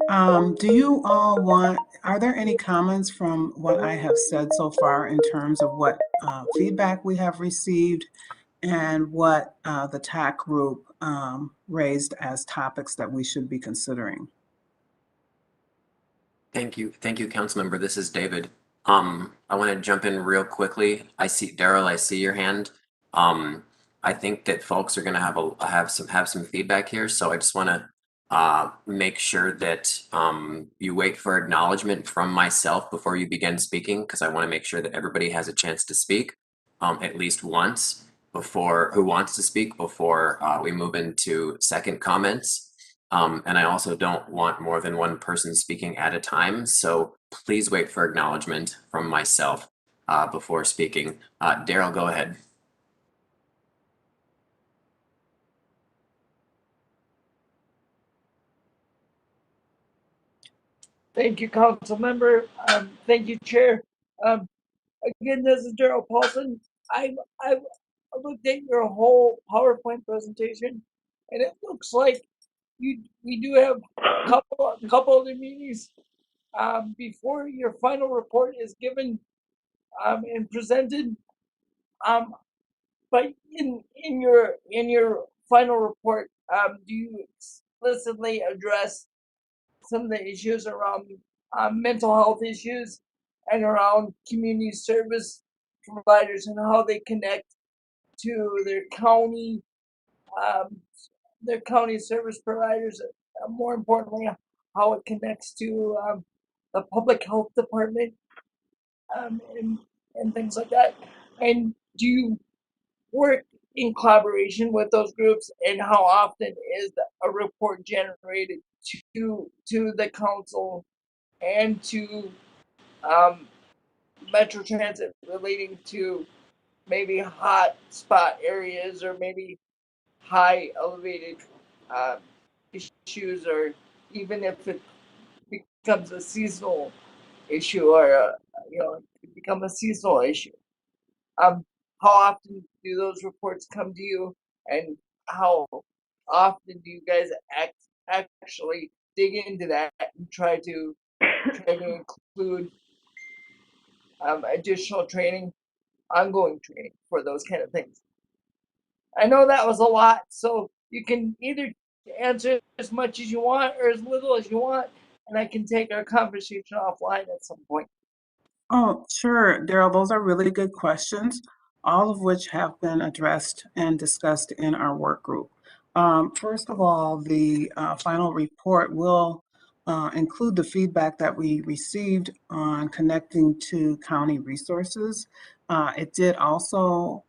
Do you all are there any comments from what I have said so far in terms of what feedback we have received and what the TAAC group raised as topics that we should be considering? Thank you, Councilmember. This is David. I want to jump in real quickly. I see Daryl. I see your hand. I think that folks are going to have some feedback here, so I just want to make sure that you wait for acknowledgement from myself before you begin speaking, because I want to make sure that everybody has a chance to speak at least once who wants to speak before we move into second comments. And I also don't want more than one person speaking at a time, so please wait for acknowledgement from myself before speaking. Daryl, go ahead. Thank you, Council Member. Thank you, Chair. Again, this is Daryl Paulson. I've looked at your whole PowerPoint presentation, and it looks like we do have a couple of the meetings before your final report is given and presented. But in your final report, do you explicitly address some of the issues around mental health issues and around community service providers and how they connect to their county service providers? More importantly, how it connects to the public health department and things like that. And do you work in collaboration with those groups, and how often is a report generated to the council and to Metro Transit relating to maybe hot spot areas or maybe high elevated issues, or even if it becomes a seasonal issue or it become a seasonal issue. How often do those reports come to you, and how often do you guys actually dig into that and try to include additional training, ongoing training for those kind of things? I know that was a lot, so you can either answer as much as you want or as little as you want, and I can take our conversation offline at some point. Oh, sure, Daryl, those are really good questions, all of which have been addressed and discussed in our work group. First of all, the final report will include the feedback that we received on connecting to county resources. It did also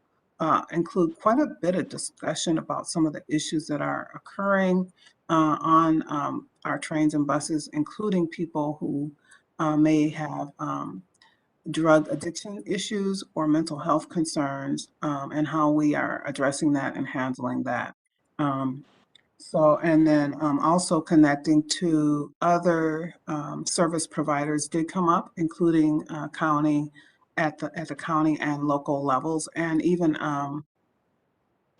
include quite a bit of discussion about some of the issues that are occurring on our trains and buses, including people who may have drug addiction issues or mental health concerns, and how we are addressing that and handling that. And then also connecting to other service providers did come up, including county, at the county and local levels, and even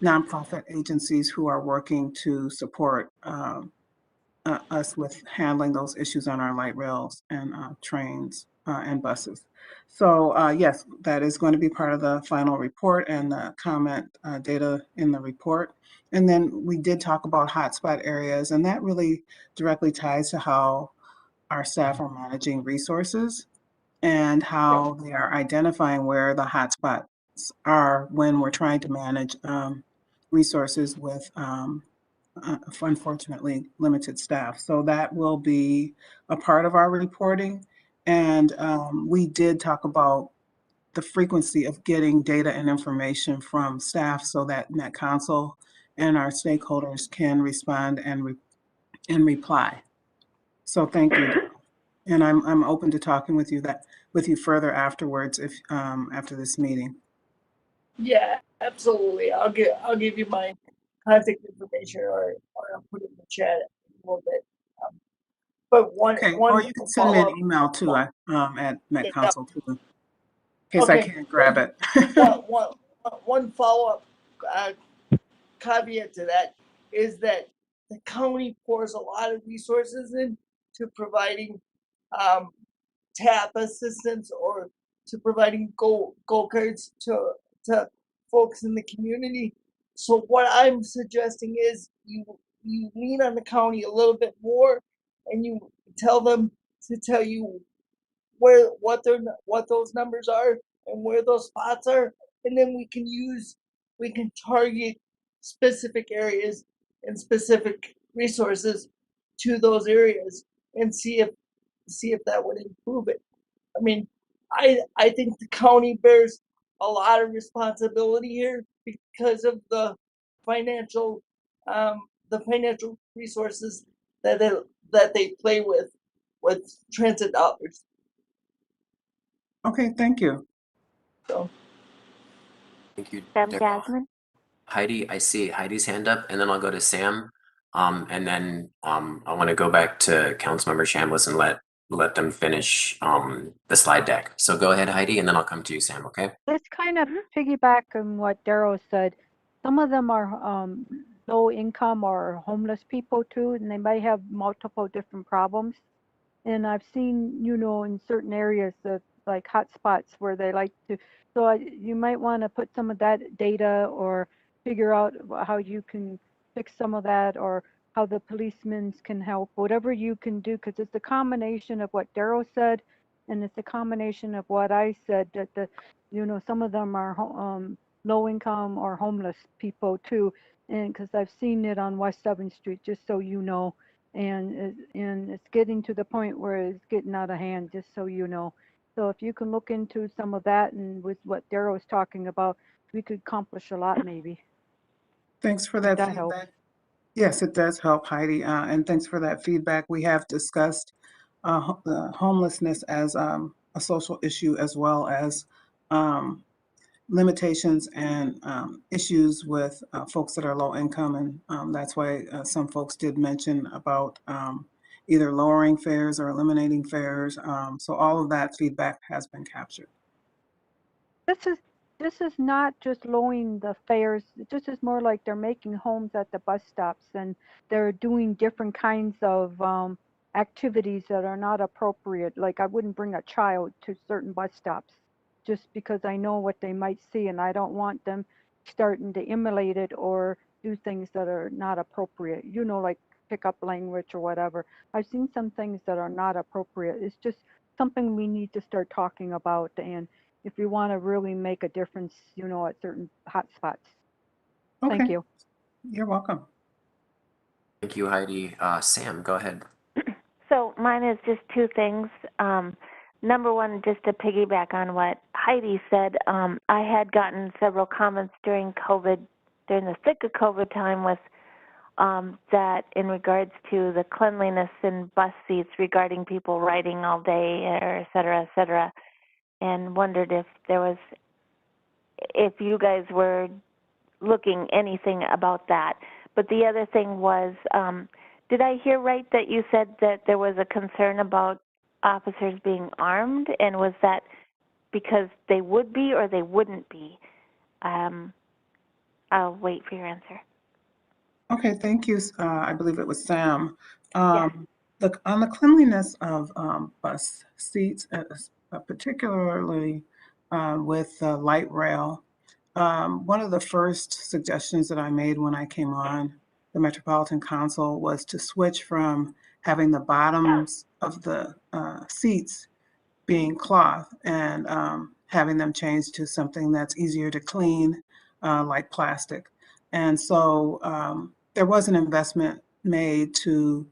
nonprofit agencies who are working to support us with handling those issues on our light rails and trains and buses. So yes, that is going to be part of the final report and the comment data in the report. And then we did talk about hotspot areas, and that really directly ties to how our staff are managing resources and how they are identifying where the hotspots are when we're trying to manage resources with unfortunately limited staff. So that will be a part of our reporting. And we did talk about the frequency of getting data and information from staff so that Met Council and our stakeholders can respond and reply. So thank you. And I'm open to talking with you further afterwards if after this meeting. Yeah, absolutely. I'll give you my contact information, or I'll put it in the chat a little bit. But one or you can send me an email too at Met Council too, in case I can't grab it. one follow-up caveat to that is that the county pours a lot of resources into providing TAP assistance or to providing go cards to folks in the community. So what I'm suggesting is you lean on the county a little bit more, and you tell them to tell you what those numbers are and where those spots are, and then we can target specific areas and specific resources to those areas and see if that would improve it. I mean, I think the county bears a lot of responsibility here because of the financial resources that they play with transit dollars. Okay, thank you. So, Thank you, Sam Daryl. Jasmine. Heidi, I see Heidi's hand up, and then I'll go to Sam. And then I want to go back to Councilmember Chamblis and let them finish the slide deck. So go ahead, Heidi, and then I'll come to you, Sam, okay? Let's kind of piggyback on what Daryl said. Some of them are low income or homeless people too, and they might have multiple different problems. And I've seen, in certain areas that like hot spots where they like to, so you might want to put some of that data or figure out how you can fix some of that, or how the policemen can help, whatever you can do, because it's a combination of what Daryl said, and it's a combination of what I said, that some of them are low income or homeless people too, and because I've seen it on West 7th Street, just so you know. And it's getting to the point where it's getting out of hand, just so you know. So if you can look into some of that, and with what Daryl was talking about, we could accomplish a lot maybe. Thanks for that feedback. Helps. Yes, it does help, Heidi. And thanks for that feedback. We have discussed homelessness as a social issue, as well as limitations and issues with folks that are low income. And that's why some folks did mention about either lowering fares or eliminating fares. So all of that feedback has been captured. This is not just lowering the fares. This is more like they're making homes at the bus stops, and they're doing different kinds of activities that are not appropriate. Like I wouldn't bring a child to certain bus stops just because I know what they might see, and I don't want them starting to emulate it or do things that are not appropriate. You know, like pick up language or whatever. I've seen some things that are not appropriate. It's just something we need to start talking about, and if we want to really make a difference, you know, at certain hot spots. Okay. Thank you. You're welcome. Thank you, Heidi. Sam, go ahead. So mine is just two things. Number one, just to piggyback on what Heidi said, I had gotten several comments during the thick of COVID time with that in regards to the cleanliness in bus seats regarding people riding all day, or et cetera, and wondered if you guys were looking anything about that. But the other thing was, did I hear right that you said that there was a concern about officers being armed, and was that because they would be or they wouldn't be? I'll wait for your answer. Okay, thank you. I believe it was Sam. Yes. On the cleanliness of bus seats, particularly with light rail, one of the first suggestions that I made when I came on the Metropolitan Council was to switch from having the bottoms of the seats being cloth and having them changed to something that's easier to clean, like plastic. And so there was an investment made to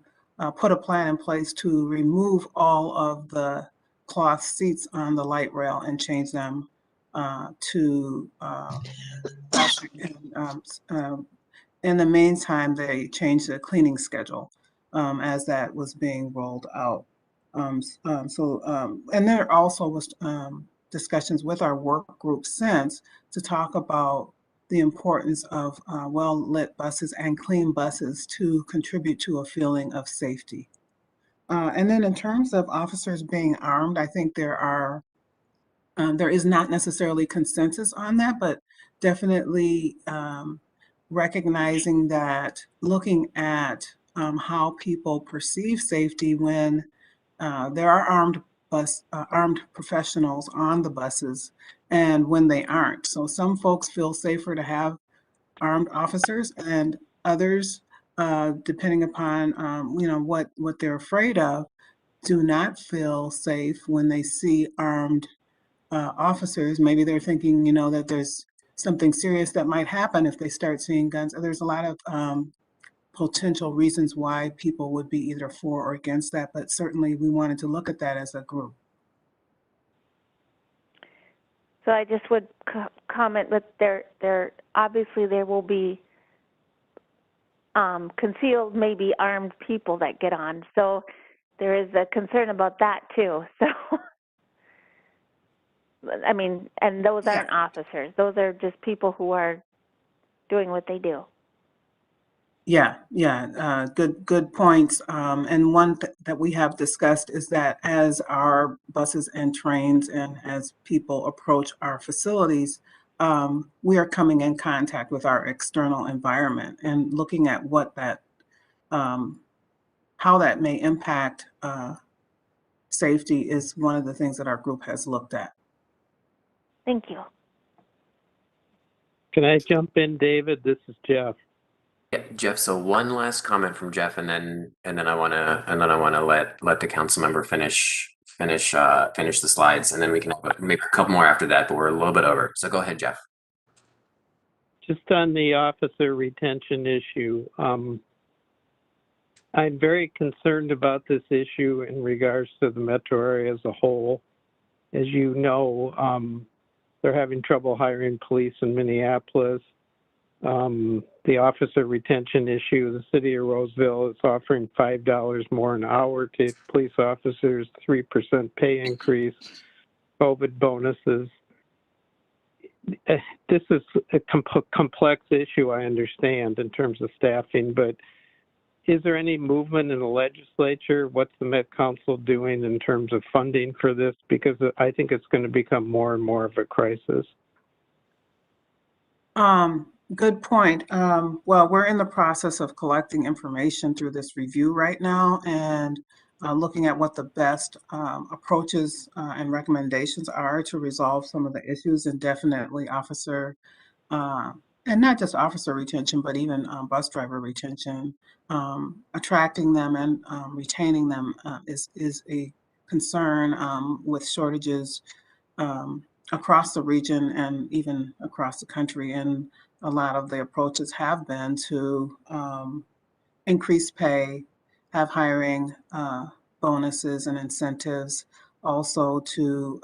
put a plan in place to remove all of the cloth seats on the light rail and change them to plastic. And in the meantime, they changed the cleaning schedule as that was being rolled out. And there also was discussions with our work group since to talk about the importance of well-lit buses and clean buses to contribute to a feeling of safety. And then in terms of officers being armed, I think there is not necessarily consensus on that, but definitely recognizing that looking at how people perceive safety when there are armed professionals on the buses and when they aren't. So some folks feel safer to have armed officers, and others, depending upon what they're afraid of, do not feel safe when they see armed officers. Maybe they're thinking, that there's something serious that might happen if they start seeing guns. There's a lot of potential reasons why people would be either for or against that, but certainly we wanted to look at that as a group. So I just would comment that there obviously there will be concealed, maybe armed people that get on. So there is a concern about that too. So I mean, and those aren't officers; those are just people who are doing what they do. Yeah, good points. And one that we have discussed is that as our buses and trains and as people approach our facilities, we are coming in contact with our external environment and looking at what that, how that may impact safety is one of the things that our group has looked at. Thank you. Can I jump in, David? This is Jeff. Yeah, Jeff. So one last comment from Jeff, and then I want to let the council member finish the slides, and then we can have maybe a couple more after that. But we're a little bit over. So go ahead, Jeff. Just on the officer retention issue, I'm very concerned about this issue in regards to the metro area as a whole. As you know, they're having trouble hiring police in Minneapolis. The officer retention issue, the city of Roseville is offering $5 more an hour to police officers, 3% pay increase, COVID bonuses. this is a complex issue, I understand, in terms of staffing, but is there any movement in the legislature? What's the Met Council doing in terms of funding for this? Because I think it's going to become more and more of a crisis. Good point. Well, we're in the process of collecting information through this review right now and looking at what the best approaches and recommendations are to resolve some of the issues, and definitely officer, and not just officer retention, but even bus driver retention. Attracting them and retaining them is a concern with shortages across the region and even across the country. And a lot of the approaches have been to increase pay, have hiring bonuses and incentives, also to,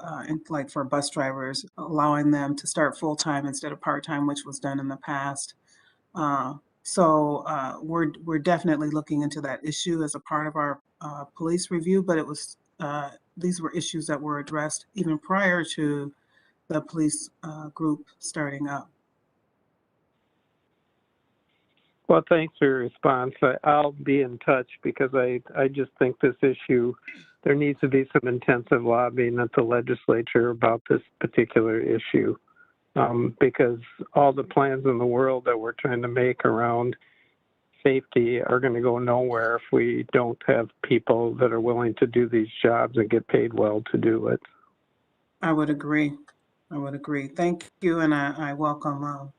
like for bus drivers, allowing them to start full-time instead of part-time, which was done in the past. So we're definitely looking into that issue as a part of our police review, but it was these were issues that were addressed even prior to the police group starting up. Well, thanks for your response. I'll be in touch because I just think this issue, there needs to be some intensive lobbying at the legislature about this particular issue. Because all the plans in the world that we're trying to make around safety are going to go nowhere if we don't have people that are willing to do these jobs and get paid well to do it. I would agree. I would agree. Thank you, and I welcome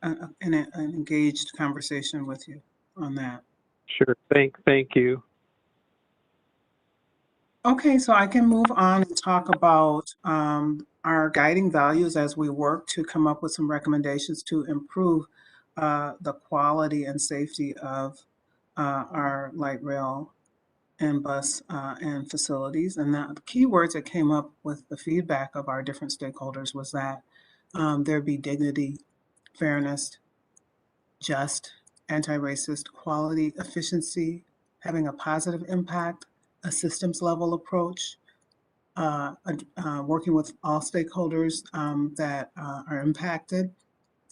an engaged conversation with you on that. Sure. Thank you. Okay, so I can move on and talk about our guiding values as we work to come up with some recommendations to improve the quality and safety of our light rail and bus and facilities. And the key words that came up with the feedback of our different stakeholders was that there be dignity, fairness, just, anti-racist, quality, efficiency, having a positive impact, a systems level approach, working with all stakeholders that are impacted,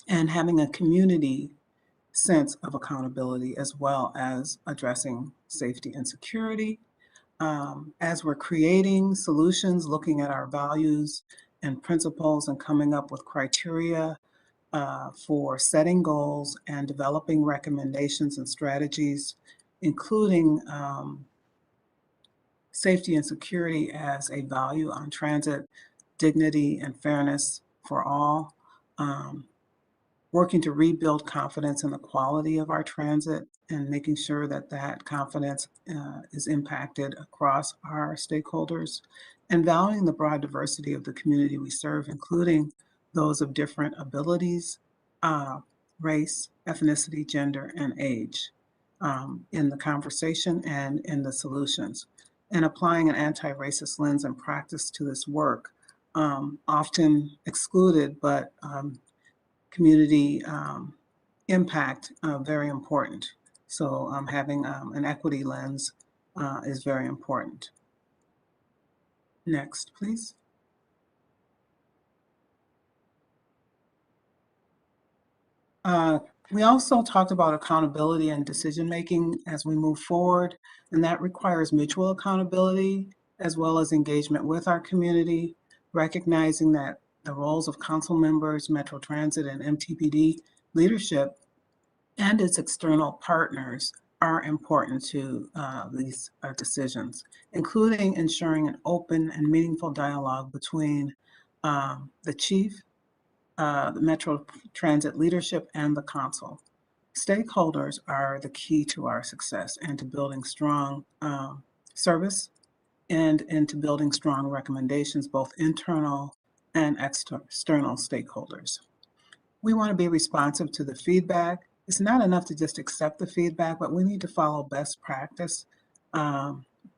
and having a community sense of accountability, as well as addressing safety and security. As we're creating solutions, looking at our values and principles and coming up with criteria for setting goals and developing recommendations and strategies, including safety and security as a value on transit, dignity and fairness for all, working to rebuild confidence in the quality of our transit and making sure that that confidence is impacted across our stakeholders, and valuing the broad diversity of the community we serve, including those of different abilities, race, ethnicity, gender, and age in the conversation and in the solutions. And applying an anti-racist lens and practice to this work, often excluded, but community impact, very important. So having an equity lens is very important. Next, please. We also talked about accountability and decision-making as we move forward, and that requires mutual accountability as well as engagement with our community, recognizing that the roles of council members, Metro Transit, and MTPD leadership and its external partners are important to these decisions, including ensuring an open and meaningful dialogue between the chief, the Metro Transit leadership, and the council. Stakeholders are the key to our success and to building strong service and into building strong recommendations, both internal and external stakeholders. We want to be responsive to the feedback. It's not enough to just accept the feedback, but we need to follow best practice,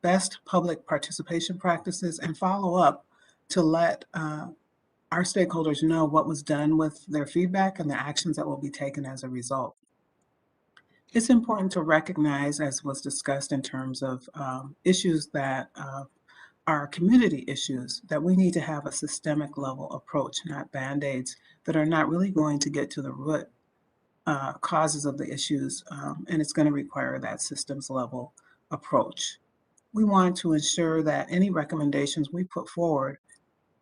best public participation practices, and follow up to let our stakeholders know what was done with their feedback and the actions that will be taken as a result. It's important to recognize, as was discussed in terms of issues that our community issues, that we need to have a systemic level approach, not Band-Aids that are not really going to get to the root causes of the issues, and it's going to require that systems level approach. We want to ensure that any recommendations we put forward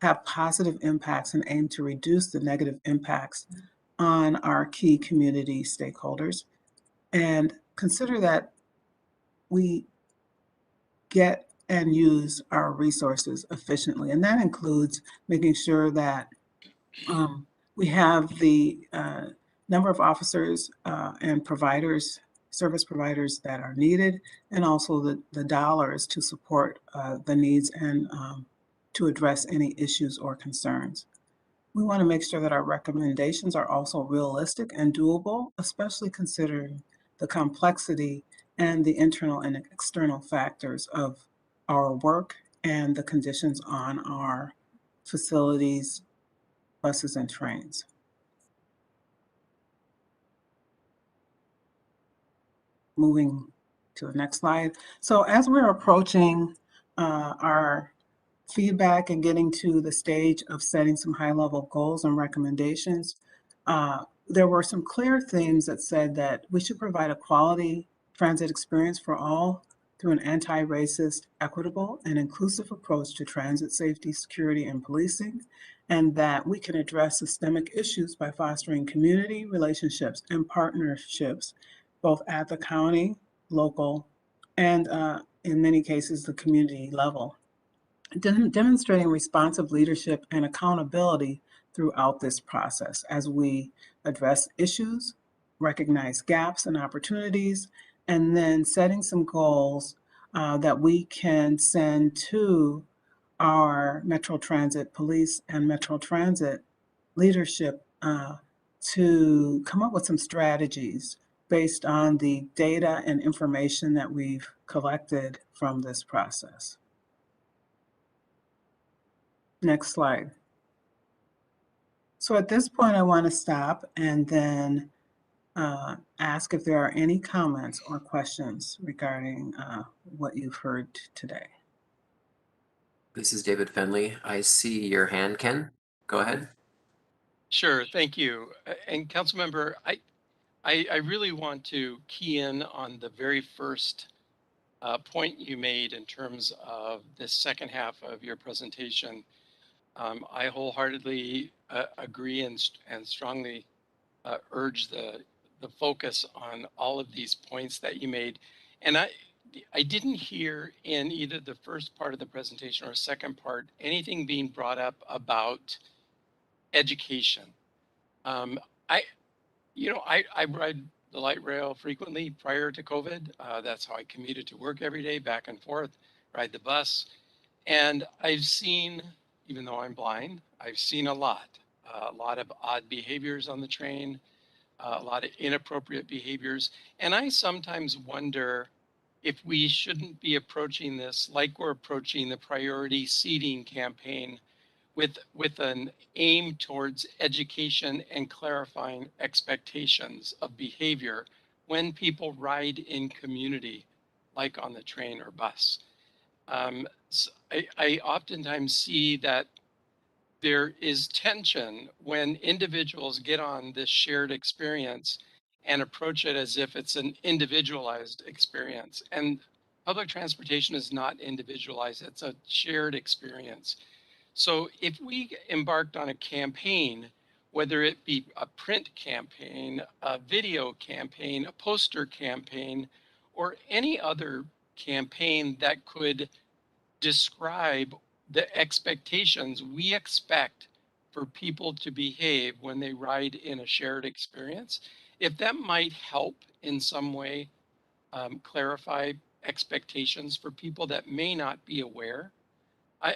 have positive impacts and aim to reduce the negative impacts on our key community stakeholders, and consider that we get and use our resources efficiently. And that includes making sure that we have the number of officers and providers, service providers that are needed, and also the dollars to support the needs and to address any issues or concerns. We want to make sure that our recommendations are also realistic and doable, especially considering the complexity and the internal and external factors of our work and the conditions on our facilities, buses, and trains. Moving to the next slide. So as we're approaching our feedback and getting to the stage of setting some high-level goals and recommendations, there were some clear themes that said that we should provide a quality transit experience for all through an anti-racist, equitable, and inclusive approach to transit safety, security, and policing, and that we can address systemic issues by fostering community relationships and partnerships, both at the county, local, and in many cases, the community level. Demonstrating responsive leadership and accountability throughout this process as we address issues, recognize gaps and opportunities, and then setting some goals that we can send to our Metro Transit Police and Metro Transit leadership to come up with some strategies based on the data and information that we've collected from this process. Next slide. So at this point, I want to stop and then ask if there are any comments or questions regarding what you've heard today. This is David Fenley. I see your hand, Ken. Go ahead. Sure, thank you. And Councilmember, I really want to key in on the very first point you made in terms of this second half of your presentation. I wholeheartedly agree and strongly urge the focus on all of these points that you made. And I didn't hear in either the first part of the presentation or second part anything being brought up about education. I ride the light rail frequently prior to COVID. That's how I commuted to work every day, back and forth, ride the bus. And I've seen, even though I'm blind, I've seen a lot of odd behaviors on the train, a lot of inappropriate behaviors. And I sometimes wonder if we shouldn't be approaching this like we're approaching the priority seating campaign with an aim towards education and clarifying expectations of behavior when people ride in community, like on the train or bus. So I oftentimes see that there is tension when individuals get on this shared experience and approach it as if it's an individualized experience. And public transportation is not individualized, it's a shared experience. So if we embarked on a campaign, whether it be a print campaign, a video campaign, a poster campaign, or any other campaign that could describe the expectations we expect for people to behave when they ride in a shared experience, if that might help in some way clarify expectations for people that may not be aware.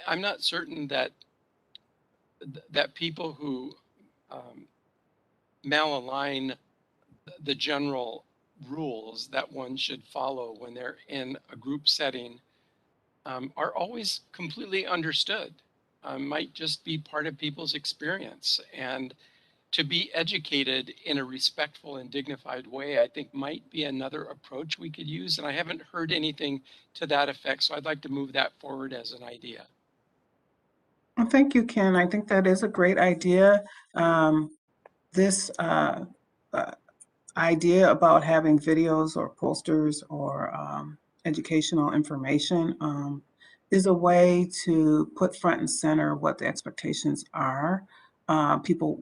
I'm not certain that people who malalign the general rules that one should follow when they're in a group setting are always completely understood. Might just be part of people's experience. And to be educated in a respectful and dignified way, I think might be another approach we could use. And I haven't heard anything to that effect. So I'd like to move that forward as an idea. Well, thank you, Ken. I think that is a great idea. This idea about having videos or posters or educational information is a way to put front and center what the expectations are.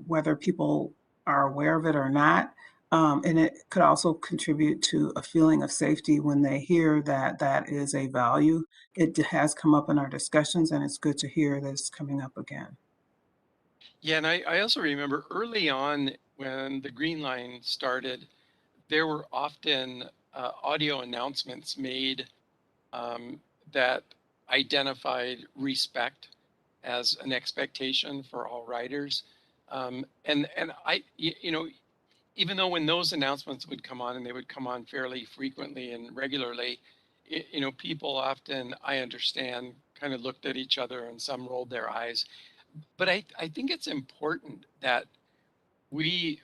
Whether people are aware of it or not. And it could also contribute to a feeling of safety when they hear that that is a value. It has come up in our discussions, and it's good to hear that it's coming up again. Yeah, and I also remember early on when the Green Line started, there were often audio announcements made that identified respect as an expectation for all riders. And I, you know, even though when those announcements would come on, and they would come on fairly frequently and regularly, you know, people often, I understand, kind of looked at each other and some rolled their eyes. But I think it's important that we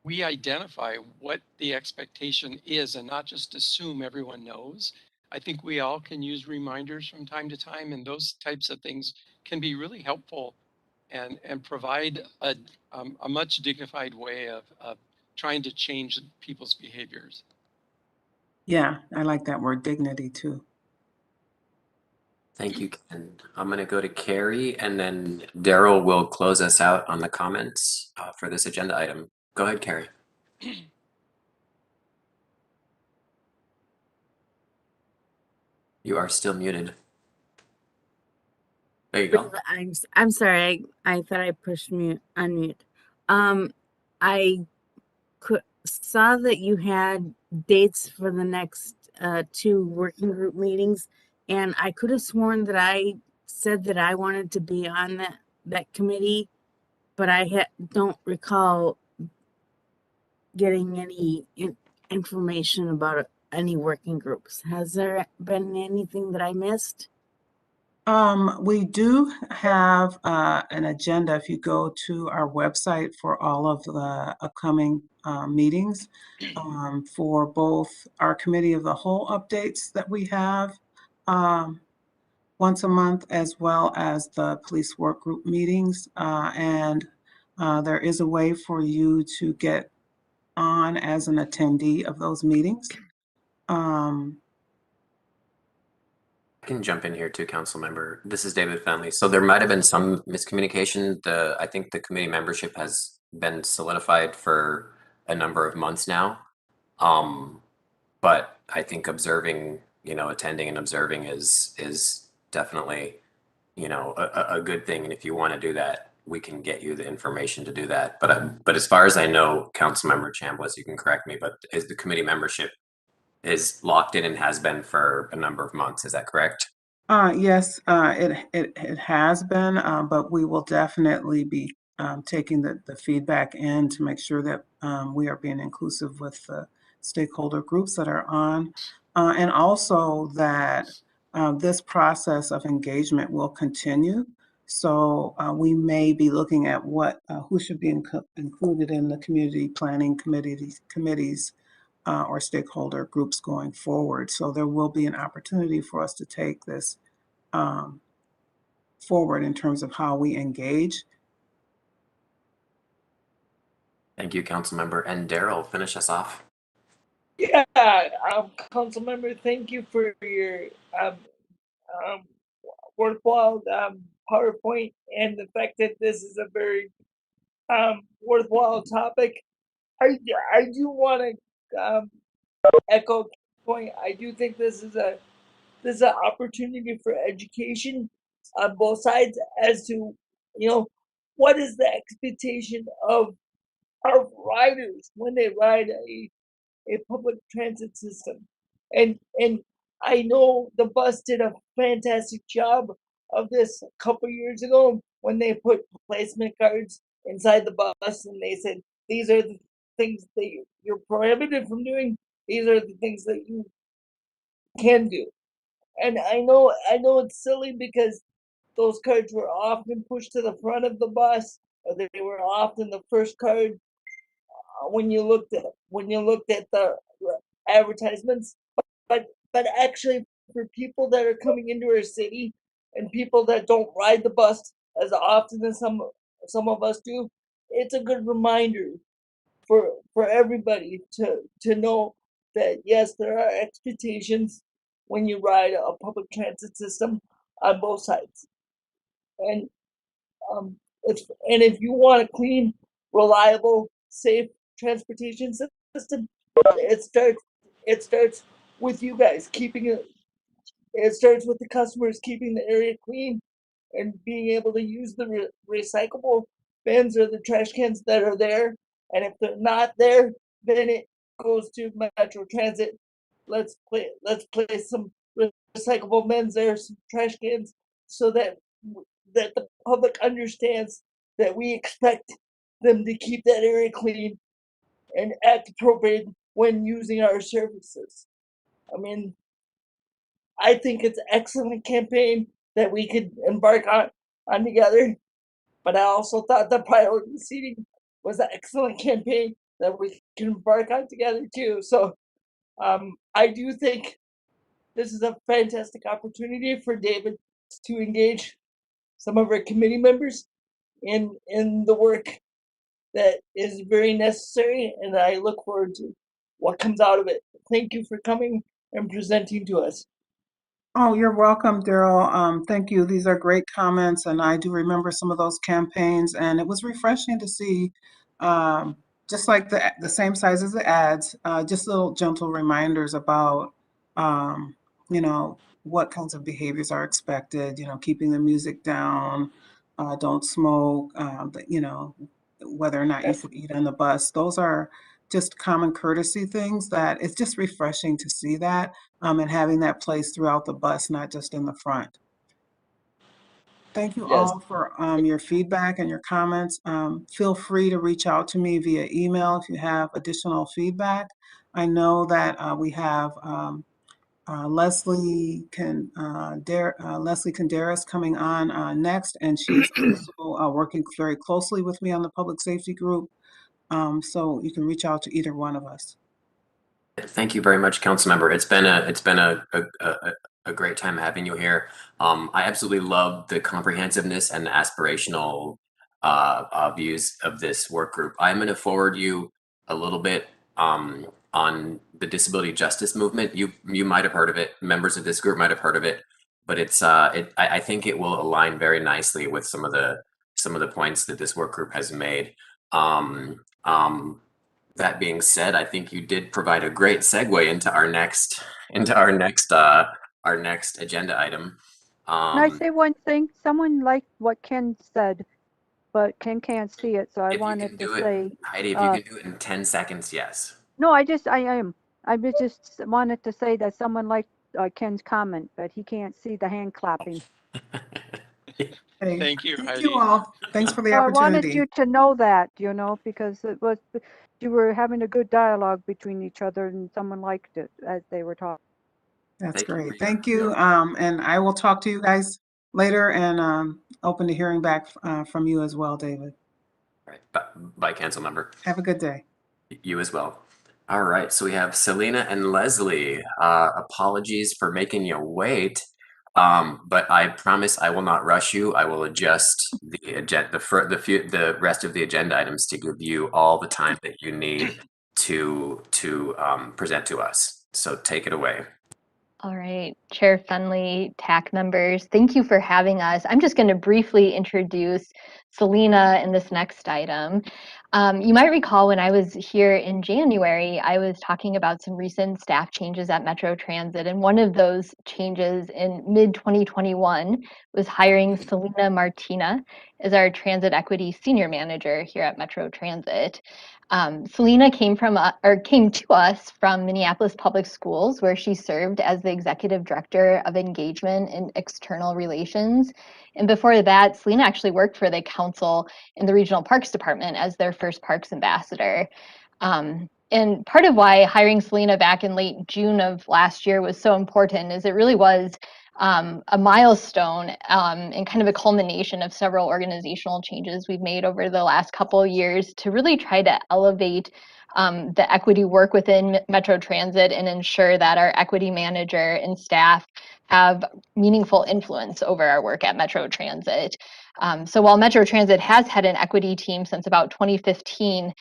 identify what the expectation is and not just assume everyone knows. I think we all can use reminders from time to time, and those types of things can be really helpful and provide a much dignified way of trying to change people's behaviors. Yeah, I like that word, dignity, too. Thank you, Ken. I'm going to go to Carrie, and then Daryl will close us out on the comments for this agenda item. Go ahead, Carrie. You are still muted. There you go. I'm sorry. I thought I pushed mute unmute. I saw that you had dates for the next 2 working group meetings, and I could have sworn that I said that I wanted to be on that committee, but I don't recall getting any information about any working groups. Has there been anything that I missed? We do have an agenda if you go to our website for all of the upcoming meetings for both our committee of the whole updates that we have once a month, as well as the police work group meetings. And there is a way for you to get on as an attendee of those meetings. I can jump in here too, council member. This is David Fenley. So there might have been some miscommunication. I think the committee membership has been solidified for a number of months now. But I think observing, attending and observing is definitely, a good thing. And if you want to do that, we can get you the information to do that. But as far as I know, Councilmember Chamblis, you can correct me, but is the committee membership is locked in and has been for a number of months. Is that correct? Yes, it has been, but we will definitely be taking the feedback in to make sure that we are being inclusive with the stakeholder groups that are on, and also that this process of engagement will continue. So we may be looking at who should be included in the community planning committees or stakeholder groups going forward. So there will be an opportunity for us to take this forward in terms of how we engage. Thank you, Councilmember. And Daryl, finish us off. Yeah, council member, thank you for your worthwhile PowerPoint and the fact that this is a very worthwhile topic. I do want to echo point. I do think this is an opportunity for education on both sides as to what is the expectation of our riders when they ride a public transit system. And I know the bus did a fantastic job of this a couple years ago when they put placement cards inside the bus and they said, these are the things that you're prohibited from doing. These are the things that you can do. And I know it's silly because those cards were often pushed to the front of the bus They were often the first card when you looked at the advertisements. But actually, for people that are coming into our city and people that don't ride the bus as often as some of us do, it's a good reminder for everybody to know that yes, there are expectations when you ride a public transit system on both sides. And if you want a clean, reliable, safe transportation system, it starts with you guys keeping it. It starts with the customers keeping the area clean and being able to use the recyclable bins or the trash cans that are there. And if they're not there, then it goes to Metro Transit. Let's place some recyclable bins there, some trash cans, so that the public understands that we expect them to keep that area clean and act appropriate when using our services. I mean, I think it's an excellent campaign that we could embark on together. But I also thought the priority seating was an excellent campaign that we can embark on together too. So I do think this is a fantastic opportunity for David to engage some of our committee members in the work that is very necessary, and I look forward to what comes out of it. Thank you for coming and presenting to us. Oh, you're welcome, Daryl. Thank you. These are great comments, and I do remember some of those campaigns, and it was refreshing to see, just like the same size as the ads, just little gentle reminders about, you know, what kinds of behaviors are expected. You know, keeping the music down, don't smoke. You know, whether or not you should eat on the bus. Those are just common courtesy things that it's just refreshing to see that. And having that place throughout the bus, not just in the front. Thank you Yes. all for your feedback and your comments. Feel free to reach out to me via email if you have additional feedback. I know that we have Lesley Kandaras coming on next, and she's also working very closely with me on the public safety group. So you can reach out to either one of us. Thank you very much, Councilmember. It's been a great time having you here. I absolutely love the comprehensiveness and the aspirational views of this work group. I'm going to forward you a little bit on the disability justice movement. You might have heard of it. Members of this group might have heard of it, but I think it will align very nicely with some of the points that this work group has made. That being said, I think you did provide a great segue into our next agenda item. Can I say one thing? Someone liked what Ken said, but Ken can't see it, so I wanted to say. Heidi, if you can do it in 10 seconds, yes. No, I just wanted to say that someone liked Ken's comment, but he can't see the hand clapping. Hey, Thank you, thank Heidi. you all. Thanks for the So I wanted opportunity. you to know that, you know, because you were having a good dialogue between each other, and someone liked it as they were talking. That's great. Thank you. And I will talk to you guys later, and open to hearing back from you as well, David. All right. Bye, Councilmember. Have a good day. You as well. All right, so we have Celina and Lesley. Apologies for making you wait, but I promise I will not rush you. I will adjust the agenda, the rest of the agenda items to give you all the time that you need to present to us. So take it away. All right, Chair Fenley, TAAC members, thank you for having us. I'm just going to briefly introduce Celina in this next item. You might recall when I was here in January, I was talking about some recent staff changes at Metro Transit, and one of those changes in mid-2021 was hiring Celina Martina as our Transit Equity Senior Manager here at Metro Transit. Celina came to us from Minneapolis Public Schools, where she served as the Executive Director of Engagement and External Relations. And before that, Celina actually worked for the council in the Regional Parks Department as their first Parks Ambassador. And part of why hiring Celina back in late June of last year was so important is it really was a milestone and kind of a culmination of several organizational changes we've made over the last couple of years to really try to elevate the equity work within Metro Transit and ensure that our equity manager and staff have meaningful influence over our work at Metro Transit. So while Metro Transit has had an equity team since about 2015,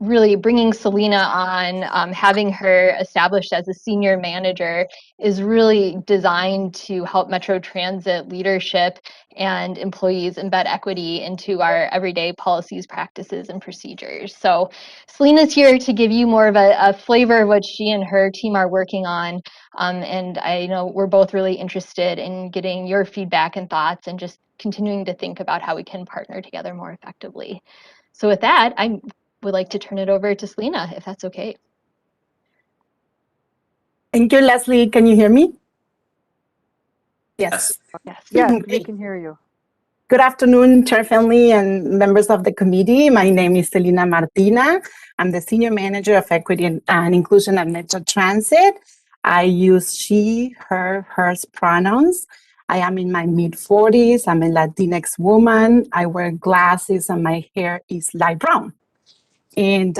really bringing Celina on, having her established as a senior manager is really designed to help Metro Transit leadership and employees embed equity into our everyday policies, practices, and procedures. So Celina's here to give you more of a flavor of what she and her team are working on. And I know we're both really interested in getting your feedback and thoughts and just continuing to think about how we can partner together more effectively. So with that, I would like to turn it over to Celina, if that's okay. Thank you, Lesley. Can you hear me? Yes. Yes, we can hear you. Good afternoon, Chair Finley and members of the committee. My name is Celina Martina. I'm the Senior Manager of Equity and Inclusion at Metro Transit. I use she, her, hers pronouns. I am in my mid-40s. I'm a Latinx woman. I wear glasses and my hair is light brown. And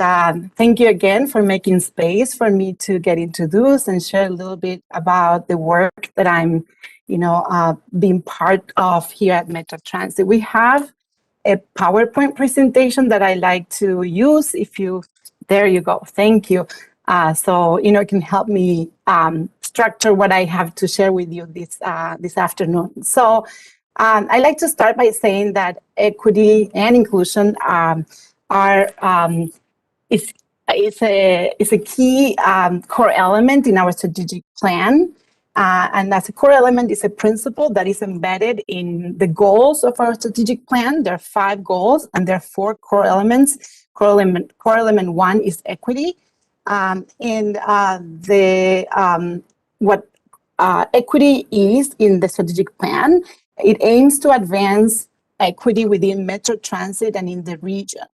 thank you again for making space for me to get introduced and share a little bit about the work that I'm, being part of here at Metro Transit. We have a PowerPoint presentation that I like to use. There you go. Thank you. So, it can help me structure what I have to share with you this afternoon. So I like to start by saying that equity and inclusion is a key core element in our strategic plan. And as a core element is a principle that is embedded in the goals of our strategic plan. There are 5 goals and there are 4 core elements. Core element 1 is equity. What equity is in the strategic plan, it aims to advance equity within Metro Transit and in the region.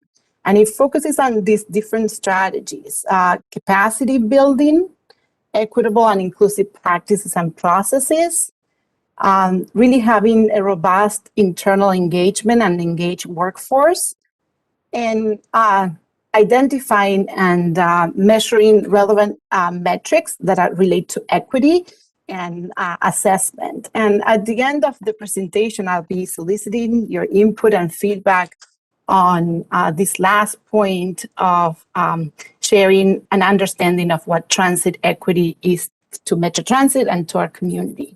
And it focuses on these different strategies: capacity building, equitable and inclusive practices and processes, really having a robust internal engagement and engaged workforce, and identifying and measuring relevant metrics that relate to equity and assessment. And at the end of the presentation, I'll be soliciting your input and feedback on this last point of sharing an understanding of what transit equity is to Metro Transit and to our community.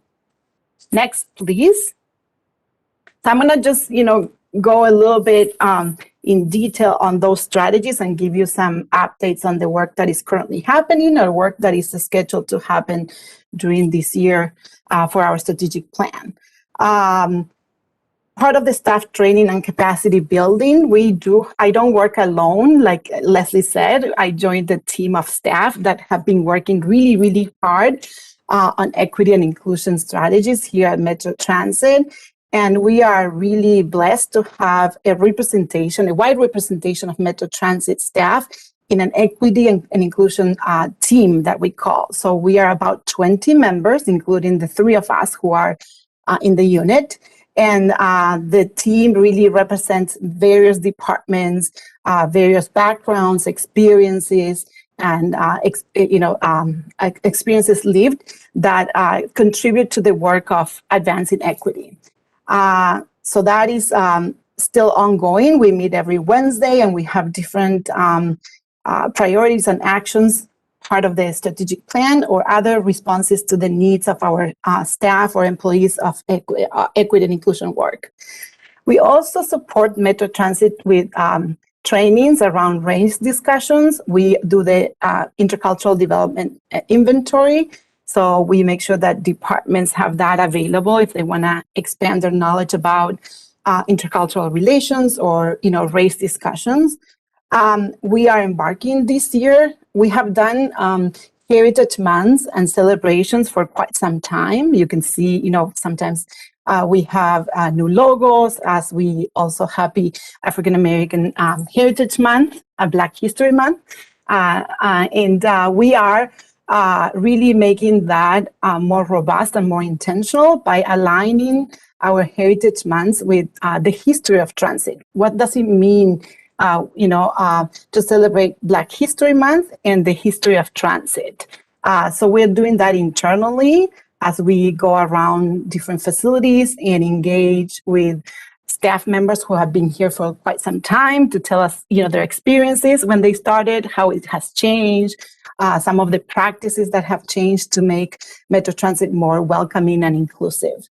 Next, please. So I'm gonna just, go a little bit in detail on those strategies and give you some updates on the work that is currently happening or work that is scheduled to happen during this year for our strategic plan. Part of the staff training and capacity building, I don't work alone, like Lesley said. I joined the team of staff that have been working really, really hard on equity and inclusion strategies here at Metro Transit. And we are really blessed to have a wide representation of Metro Transit staff in an equity and inclusion team that we call. So we are about 20 members, including the 3 of us who are in the unit. And the team really represents various departments, various backgrounds, experiences, and experiences lived that contribute to the work of advancing equity. So that is still ongoing. We meet every Wednesday, and we have different priorities and actions, part of the strategic plan or other responses to the needs of our staff or employees of equity and inclusion work. We also support Metro Transit with trainings around range discussions. We do the intercultural development inventory. So we make sure that departments have that available if they want to expand their knowledge about intercultural relations or, race discussions. We are embarking this year. We have done Heritage Months and celebrations for quite some time. You can see, sometimes we have new logos as we also have the African American Heritage Month, Black History Month. And we are really making that more robust and more intentional by aligning our Heritage Months with the history of transit. What does it mean, to celebrate Black History Month and the history of transit? So we're doing that internally as we go around different facilities and engage with staff members who have been here for quite some time to tell us, their experiences when they started, how it has changed, some of the practices that have changed to make Metro Transit more welcoming and inclusive.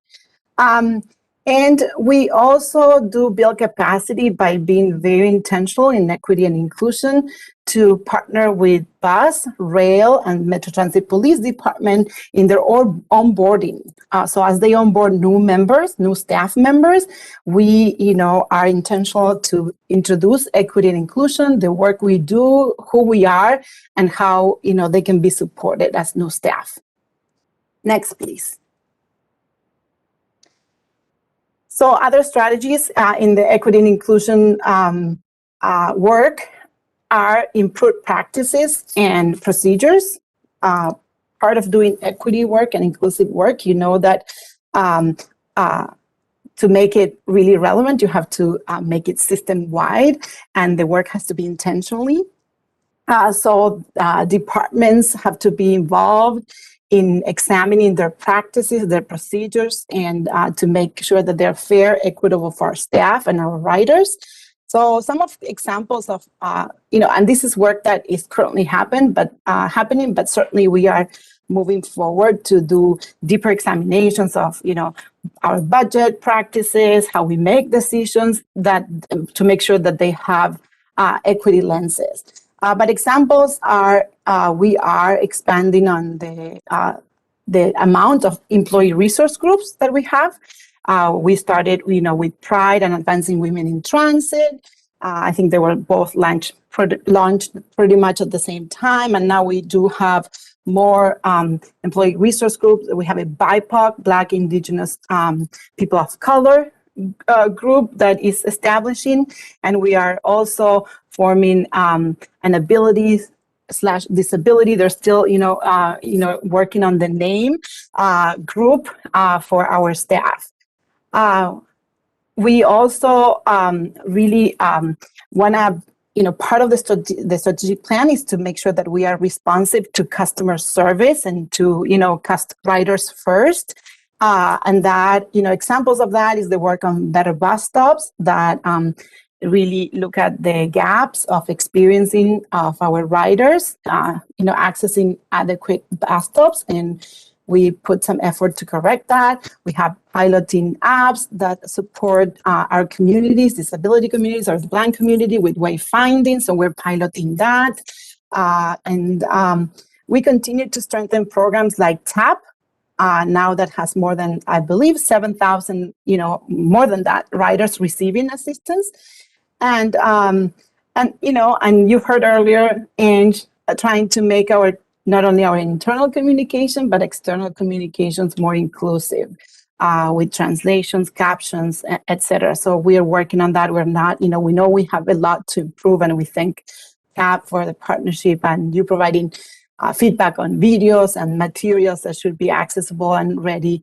And we also do build capacity by being very intentional in equity and inclusion to partner with bus, rail, and Metro Transit Police Department in their own onboarding. So as they onboard new members, new staff members, we, are intentional to introduce equity and inclusion, the work we do, who we are, and how, they can be supported as new staff. Next, please. So other strategies in the equity and inclusion work are improved practices and procedures. Part of doing equity work and inclusive work, that to make it really relevant, you have to make it system-wide, and the work has to be intentionally. So departments have to be involved in examining their practices, their procedures, and to make sure that they're fair, equitable for our staff and our riders. So some of the examples of, and this is work that is currently happening, but certainly we are moving forward to do deeper examinations of, our budget practices, how we make decisions, that to make sure that they have equity lenses. But examples are, we are expanding on the amount of employee resource groups that we have. We started, with Pride and Advancing Women in Transit. I think they were both launched pretty much at the same time. And now we do have more employee resource groups. We have a BIPOC, Black, Indigenous, people of color group that is establishing, and we are also forming an ability/disability. They're still, working on the name group for our staff. We also really want to, part of the strategic plan is to make sure that we are responsive to customer service and to, riders first. And that, examples of that is the work on better bus stops that really look at the gaps of experiencing of our riders, accessing adequate bus stops. And we put some effort to correct that. We have piloting apps that support our communities, disability communities, or the Blind community with wayfinding. So we're piloting that. And we continue to strengthen programs like TAAC. Now that has more than, I believe, 7,000, more than that, riders receiving assistance. And you heard earlier, Ange, trying to make not only our internal communication, but external communications more inclusive with translations, captions, etc. So we are working on that. We're not, we know we have a lot to improve, and we thank TAAC for the partnership and you providing feedback on videos and materials that should be accessible and ready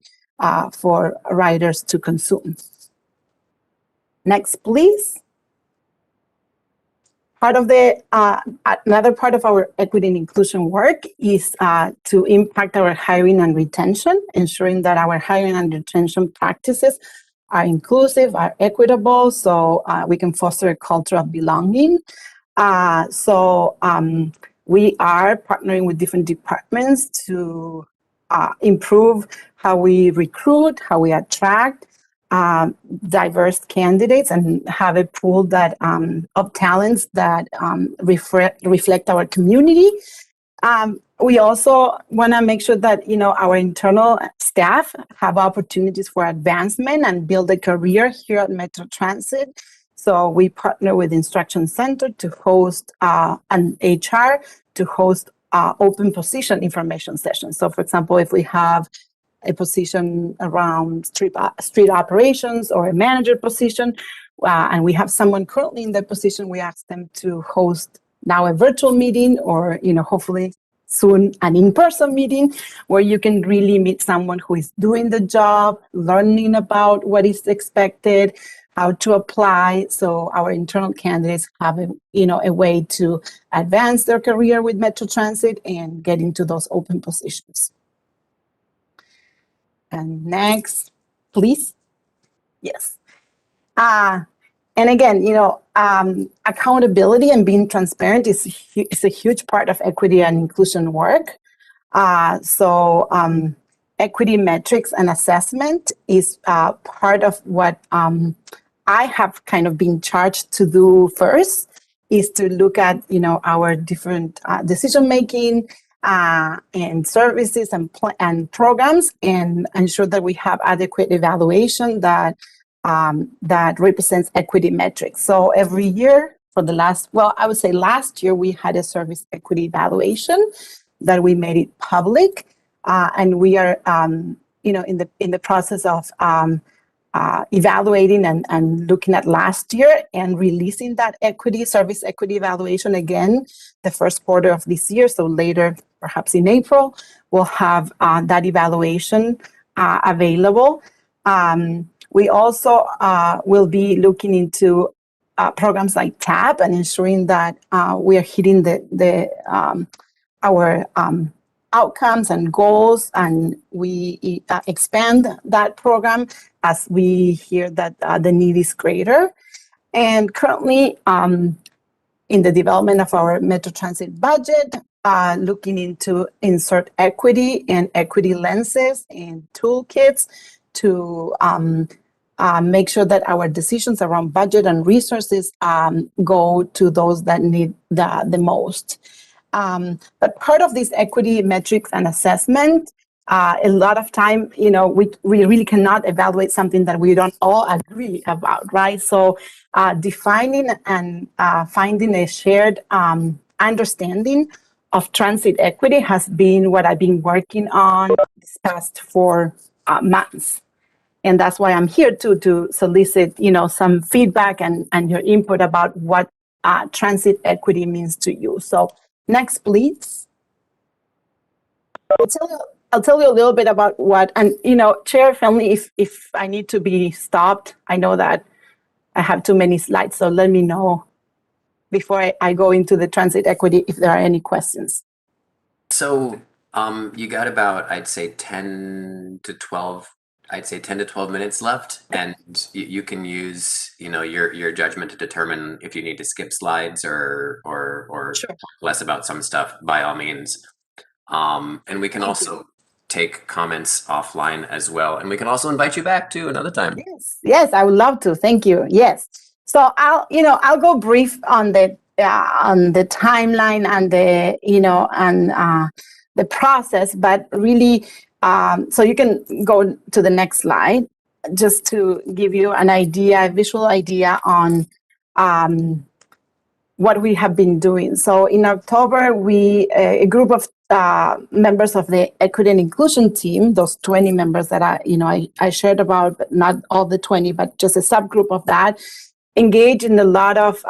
for riders to consume. Next, please. Part of another part of our equity and inclusion work is to impact our hiring and retention, ensuring that our hiring and retention practices are inclusive, are equitable, so we can foster a culture of belonging. We are partnering with different departments to improve how we recruit, how we attract diverse candidates, and have a pool that of talents that reflect our community. We also want to make sure that our internal staff have opportunities for advancement and build a career here at Metro Transit. So we partner with Instruction Center to host an HR to host open position information sessions. So for example, if we have a position around street operations or a manager position, and we have someone currently in that position, we ask them to host now a virtual meeting or, hopefully soon an in-person meeting where you can really meet someone who is doing the job, learning about what is expected, how to apply. So our internal candidates have a way to advance their career with Metro Transit and get into those open positions. And next, please. Yes. And again, accountability and being transparent is a huge part of equity and inclusion work. So equity metrics and assessment is part of what I have kind of been charged to do first, is to look at our different decision making and services and programs, and ensure that we have adequate evaluation that represents equity metrics. So every year for the last year, we had a service equity evaluation that we made it public, and we are in the process of evaluating and looking at last year and releasing that service equity evaluation again the first quarter of this year. So later, perhaps in April, we'll have that evaluation available. We also will be looking into programs like TAAC and ensuring that we are hitting our outcomes and goals, and we expand that program as we hear that the need is greater. And currently, in the development of our Metro Transit budget, looking into insert equity and equity lenses and toolkits to make sure that our decisions around budget and resources go to those that need the most. But part of this equity metrics and assessment, a lot of time, we really cannot evaluate something that we don't all agree about, right? So defining and finding a shared understanding of transit equity has been what I've been working on this past 4 months. And that's why I'm here to solicit, some feedback and your input about what transit equity means to you. So next, please. I'll tell you a little bit about what, and Chair Friendly, if I need to be stopped, I know that I have too many slides, so let me know before I go into the transit equity if there are any questions. So you got about, I'd say 10 to 12 minutes left, and you can use your judgment to determine if you need to skip slides or Sure. less about some stuff, by all means. And we can also take comments offline as well, and we can also invite you back to another time. Yes, I would love to. Thank you. Yes. So I'll go brief on the timeline and the process, but really, so you can go to the next slide, just to give you an idea, a visual idea on what we have been doing. So in October, a group of members of the Equity and Inclusion team, those 20 members that I shared about, but not all the 20, but just a subgroup of that, engaged in a lot of,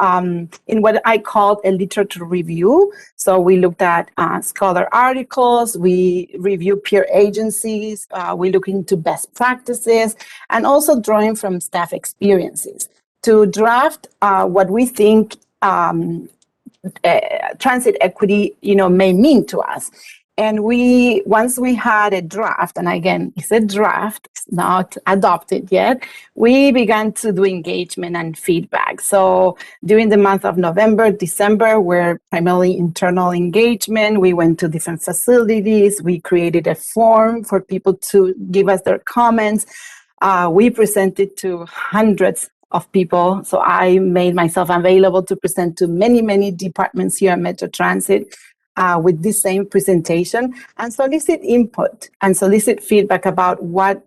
in what I called a literature review. So we looked at scholar articles, we reviewed peer agencies, we looked into best practices, and also drawing from staff experiences to draft what we think transit equity, may mean to us. And once we had a draft, and again, it's a draft, it's not adopted yet, we began to do engagement and feedback. So during the month of November, December, we're primarily internal engagement. We went to different facilities. We created a form for people to give us their comments. We presented to hundreds of people. So I made myself available to present to many, many departments here at Metro Transit with this same presentation, and solicit input and solicit feedback about what,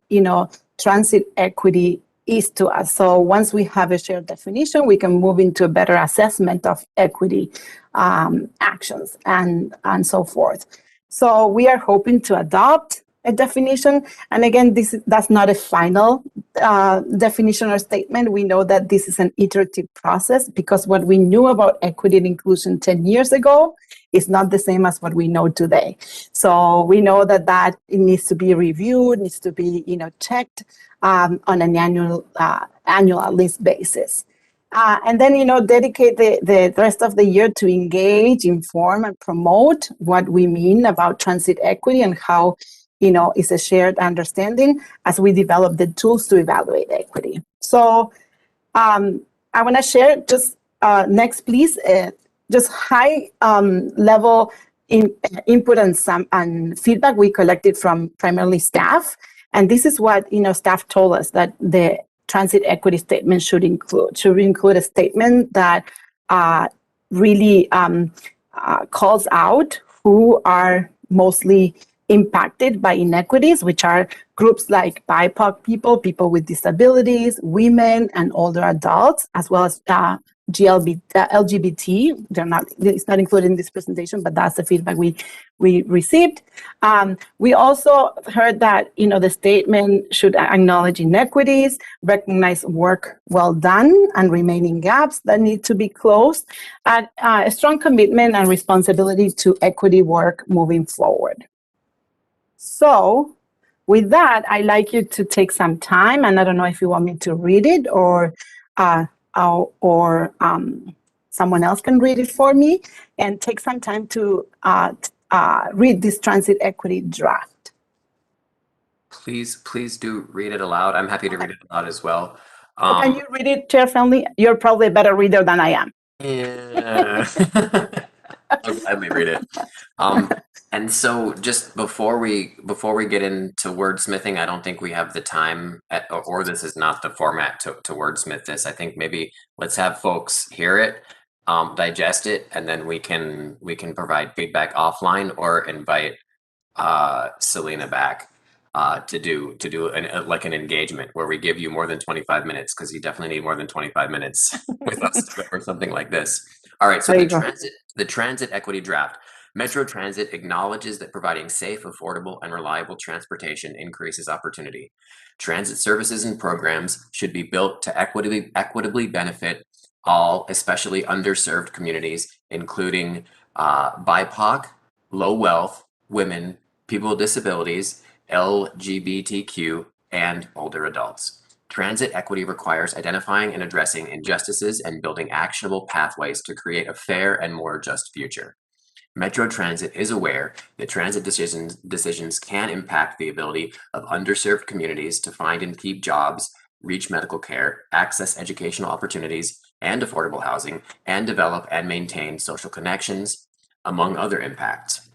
transit equity is to us. So once we have a shared definition, we can move into a better assessment of equity actions and so forth. So we are hoping to adopt definition. And again, that's not a final definition or statement. We know that this is an iterative process because what we knew about equity and inclusion 10 years ago is not the same as what we know today. So we know that it needs to be reviewed, needs to be checked on an annual at least basis. And then, dedicate the rest of the year to engage, inform, and promote what we mean about transit equity and how, it's a shared understanding as we develop the tools to evaluate equity. So I want to share just next, please, just high level input and feedback we collected from primarily staff. And this is what, staff told us that the transit equity statement should include. Should include a statement that really calls out who are mostly impacted by inequities, which are groups like BIPOC people, people with disabilities, women, and older adults, as well as LGBT. It's not included in this presentation, but that's the feedback we received. We also heard that the statement should acknowledge inequities, recognize work well done, and remaining gaps that need to be closed, and a strong commitment and responsibility to equity work moving forward. So with that, I'd like you to take some time, and I don't know if you want me to read it or someone else can read it for me, and take some time to read this transit equity draft. Please do read it aloud. I'm happy to read it aloud as well. Can you read it, Chair Friendly? You're probably a better reader than I am. Yeah. I'll gladly read it. And so just before we get into wordsmithing, I don't think we have the time or this is not the format to wordsmith this. I think maybe let's have folks hear it, digest it, and then we can provide feedback offline or invite Celina back to do an engagement where we give you more than 25 minutes, because you definitely need more than 25 minutes with us or something like this. All right, so the transit equity draft. Metro Transit acknowledges that providing safe, affordable, and reliable transportation increases opportunity. Transit services and programs should be built to equitably benefit all, especially underserved communities, including BIPOC, low wealth, women, people with disabilities, LGBTQ, and older adults. Transit equity requires identifying and addressing injustices and building actionable pathways to create a fair and more just future. Metro Transit is aware that transit decisions can impact the ability of underserved communities to find and keep jobs, reach medical care, access educational opportunities and affordable housing, and develop and maintain social connections, among other impacts.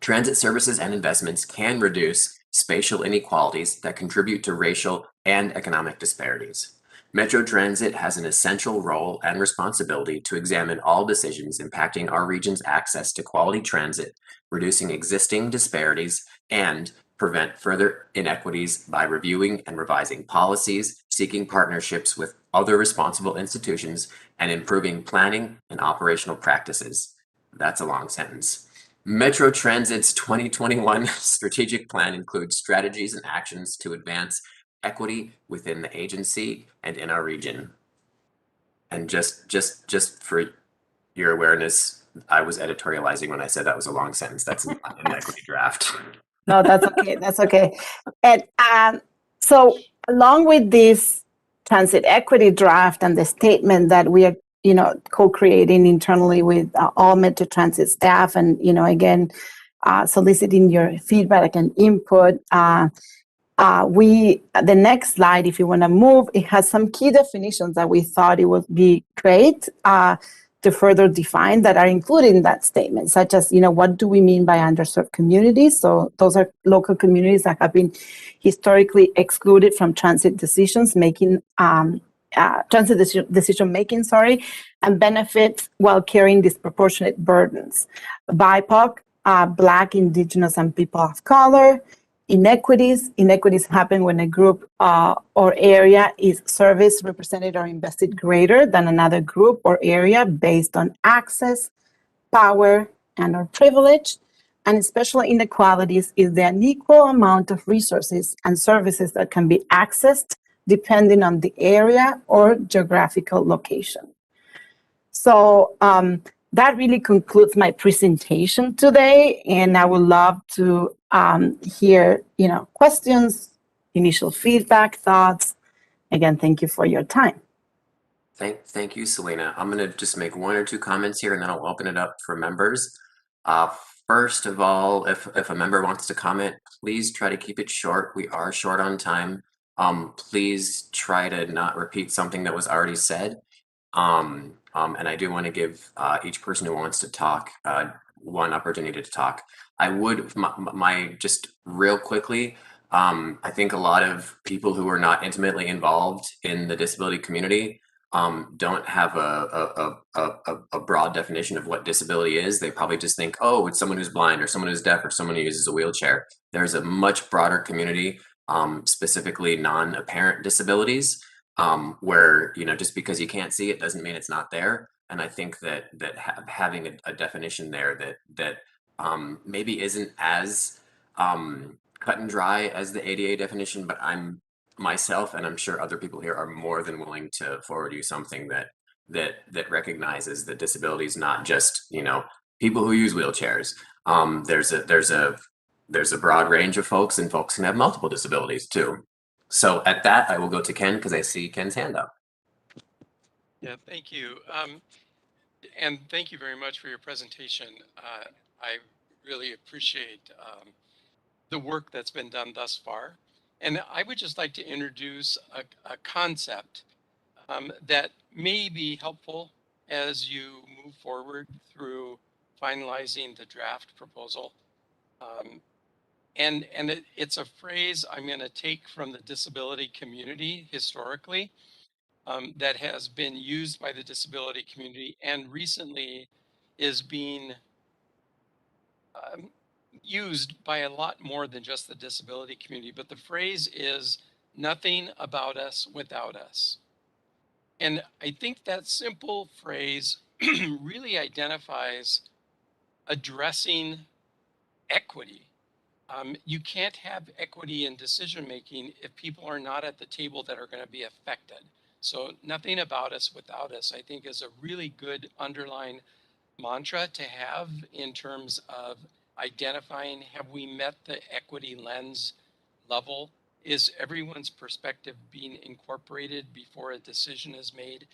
Transit services and investments can reduce spatial inequalities that contribute to racial and economic disparities. Metro Transit has an essential role and responsibility to examine all decisions impacting our region's access to quality transit, reducing existing disparities, and prevent further inequities by reviewing and revising policies, seeking partnerships with other responsible institutions, and improving planning and operational practices. That's a long sentence. Metro Transit's 2021 strategic plan includes strategies and actions to advance equity within the agency and in our region. And just for your awareness, I was editorializing when I said that was a long sentence. That's not an equity draft. No, that's okay. That's okay. And so along with this transit equity draft and the statement that we are, co-creating internally with all Metro Transit staff, and, again, soliciting your feedback and input, the next slide, if you want to move, it has some key definitions that we thought it would be great to further define that are included in that statement, such as, what do we mean by underserved communities? So those are local communities that have been historically excluded from transit decision making, and benefit while carrying disproportionate burdens. BIPOC, Black, Indigenous, and people of color. Inequities happen when a group or area is serviced, represented, or invested greater than another group or area based on access, power, and/or privilege. and special inequalities is the unequal amount of resources and services that can be accessed depending on the area or geographical location. So that really concludes my presentation today, and I would love to hear, questions, initial feedback, thoughts. Again, thank you for your time. Thank you, Celina. I'm going to just make one or two comments here, and then I'll open it up for members. First of all, if a member wants to comment, please try to keep it short. We are short on time. Please try to not repeat something that was already said. And I do want to give each person who wants to talk one opportunity to talk. I would, just real quickly, I think a lot of people who are not intimately involved in the disability community don't have a broad definition of what disability is. They probably just think, oh, it's someone who's blind or someone who's deaf or someone who uses a wheelchair. There's a much broader community, specifically non-apparent disabilities, where, just because you can't see it doesn't mean it's not there. And I think that having a definition there that maybe isn't as cut and dry as the ADA definition, but I'm myself, and I'm sure other people here are more than willing to forward you something that recognizes that disability is not just, people who use wheelchairs. There's a broad range of folks, and folks can have multiple disabilities too. So at that, I will go to Ken because I see Ken's hand up. Yeah, thank you. And thank you very much for your presentation. I really appreciate the work that's been done thus far. And I would just like to introduce a concept that may be helpful as you move forward through finalizing the draft proposal. And it's a phrase I'm going to take from the disability community historically, that has been used by the disability community and recently is being used by a lot more than just the disability community. But the phrase is nothing about us without us. And I think that simple phrase really identifies addressing equity. You can't have equity in decision making if people are not at the table that are going to be affected. So nothing about us without us, I think, is a really good underlying mantra to have in terms of identifying, have we met the equity lens level? Is everyone's perspective being incorporated before a decision is made?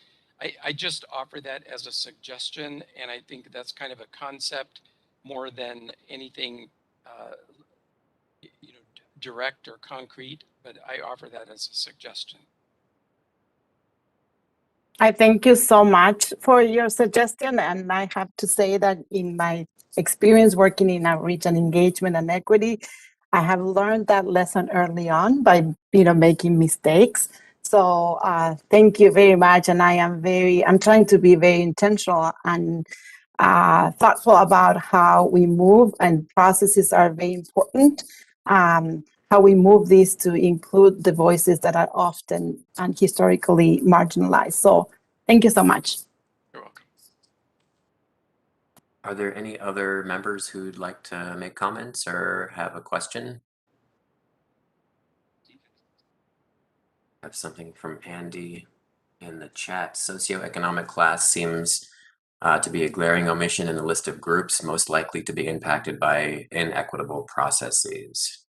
I just offer that as a suggestion, and I think that's kind of a concept more than anything direct or concrete, but I offer that as a suggestion. I thank you so much for your suggestion. And I have to say that in my experience working in outreach and engagement and equity, I have learned that lesson early on by, making mistakes. So thank you very much. And I'm trying to be very intentional and thoughtful about how we move, and processes are very important. How we move these to include the voices that are often and historically marginalized. So thank you so much. You're welcome. Are there any other members who'd like to make comments or have a question? I have something from Andy in the chat. Socioeconomic class seems to be a glaring omission in the list of groups most likely to be impacted by inequitable processes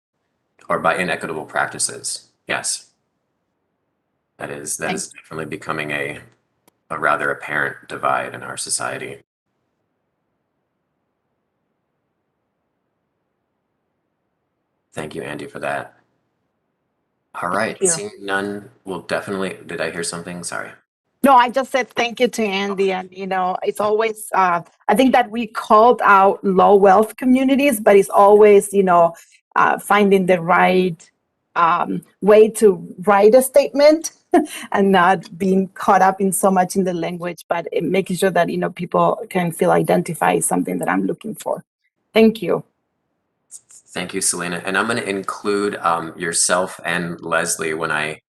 or by inequitable practices. Yes, that is definitely becoming a rather apparent divide in our society. Thank you, Andy, for that. All right, seeing none, we'll definitely, did I hear something? Sorry. No, I just said thank you to Andy. And, it's always, I think that we called out low wealth communities, but it's always, finding the right way to write a statement and not being caught up in so much in the language, but making sure that, people can feel identified is something that I'm looking for. Thank you. Thank you, Celina. And I'm going to include yourself and Lesley when I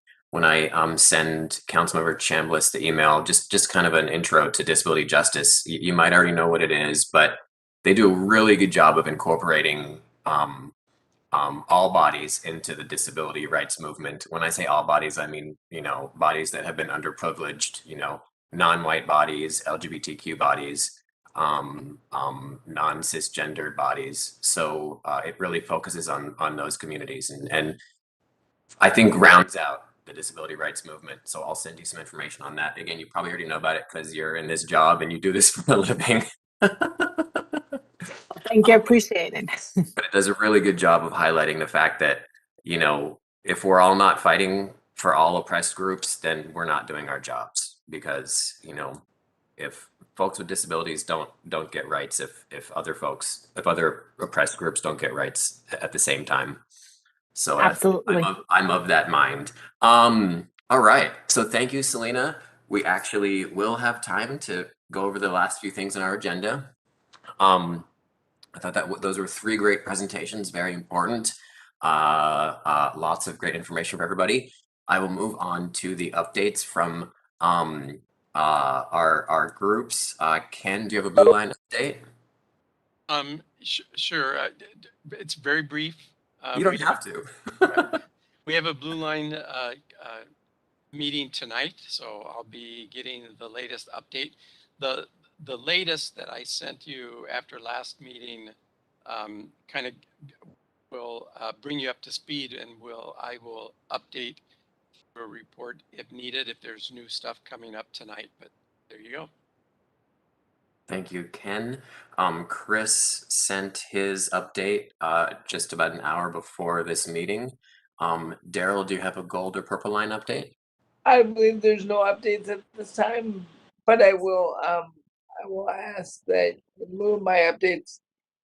send Councilmember Chamblis the email, just kind of an intro to disability justice. You might already know what it is, but they do a really good job of incorporating all bodies into the disability rights movement. When I say all bodies, I mean, bodies that have been underprivileged, non-white bodies, LGBTQ bodies, non-cisgendered bodies. So it really focuses on those communities and I think rounds out the disability rights movement. So I'll send you some information on that. Again, you probably already know about it because you're in this job and you do this for a living. Thank you, appreciate it. But it does a really good job of highlighting the fact that, if we're all not fighting for all oppressed groups, then we're not doing our jobs because, if folks with disabilities don't get rights, if other oppressed groups don't get rights at the same time. So Absolutely. I'm of that mind. All right. So thank you, Celina. We actually will have time to go over the last few things on our agenda. I thought that those were 3 great presentations, very important. Lots of great information for everybody. I will move on to the updates from our groups. Ken, do you have a Blue Line update? Sure. It's very brief. You don't have to. We have a Blue Line meeting tonight, so I'll be getting the latest update. The latest that I sent you after last meeting kind of will bring you up to speed, and I will update a report if needed, if there's new stuff coming up tonight. But there you go. Thank you, Ken. Chris sent his update just about an hour before this meeting. Daryl, do you have a gold or purple line update? I believe there's no updates at this time, but I will ask that in lieu of my updates,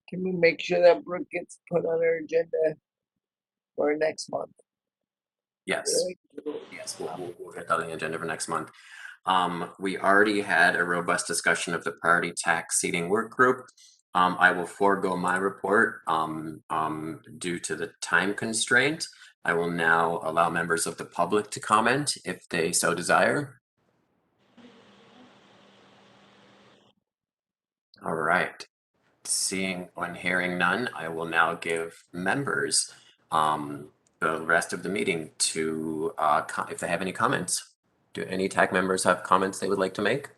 can we make sure that Brooke gets put on our agenda for next month? Yes. Yes, we'll get that on the agenda for next month. We already had a robust discussion of the priority TAAC seating work group. I will forego my report due to the time constraint. I will now allow members of the public to comment if they so desire. All right. Seeing and hearing none, I will now give members the rest of the meeting to, if they have any comments. Do any TAAC members have comments they would like to make?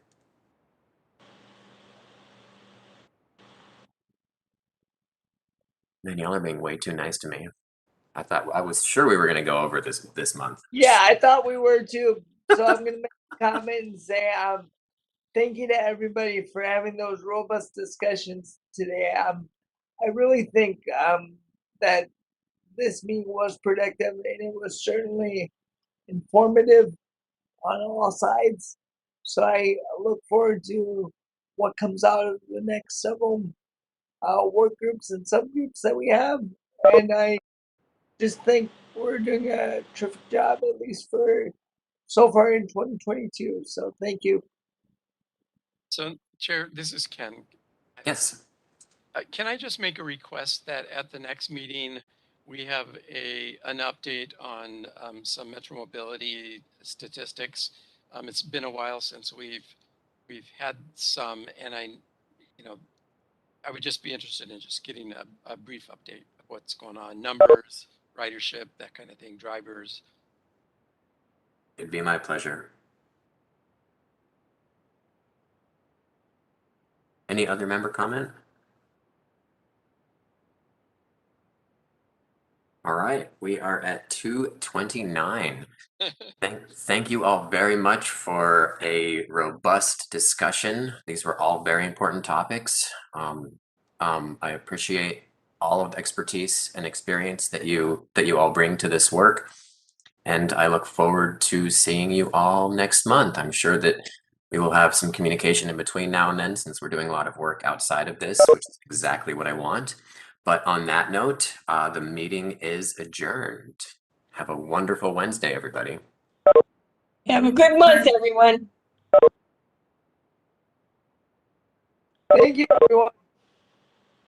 Man, y'all are being way too nice to me. I was sure we were going to go over this month. Yeah, I thought we were too. So I'm going to make a comment and say thank you to everybody for having those robust discussions today. I really think that this meeting was productive and it was certainly informative on all sides. So I look forward to what comes out of the next several work groups and subgroups that we have. And I just think we're doing a terrific job, at least for so far in 2022. So thank you. So, Chair, this is Ken. Yes. Can I just make a request that at the next meeting, we have an update on some Metro mobility statistics. It's been a while since we've had some, and I would just be interested in just getting a brief update of what's going on, numbers, ridership, that kind of thing, drivers. It'd be my pleasure. Any other member comment? All right, we are at 2:29. Thank you all very much for a robust discussion. These were all very important topics. I appreciate all of the expertise and experience that you all bring to this work. And I look forward to seeing you all next month. I'm sure that we will have some communication in between now and then since we're doing a lot of work outside of this, which is exactly what I want. But on that note, the meeting is adjourned. Have a wonderful Wednesday, everybody. Have a good month, everyone. Thank you, everyone.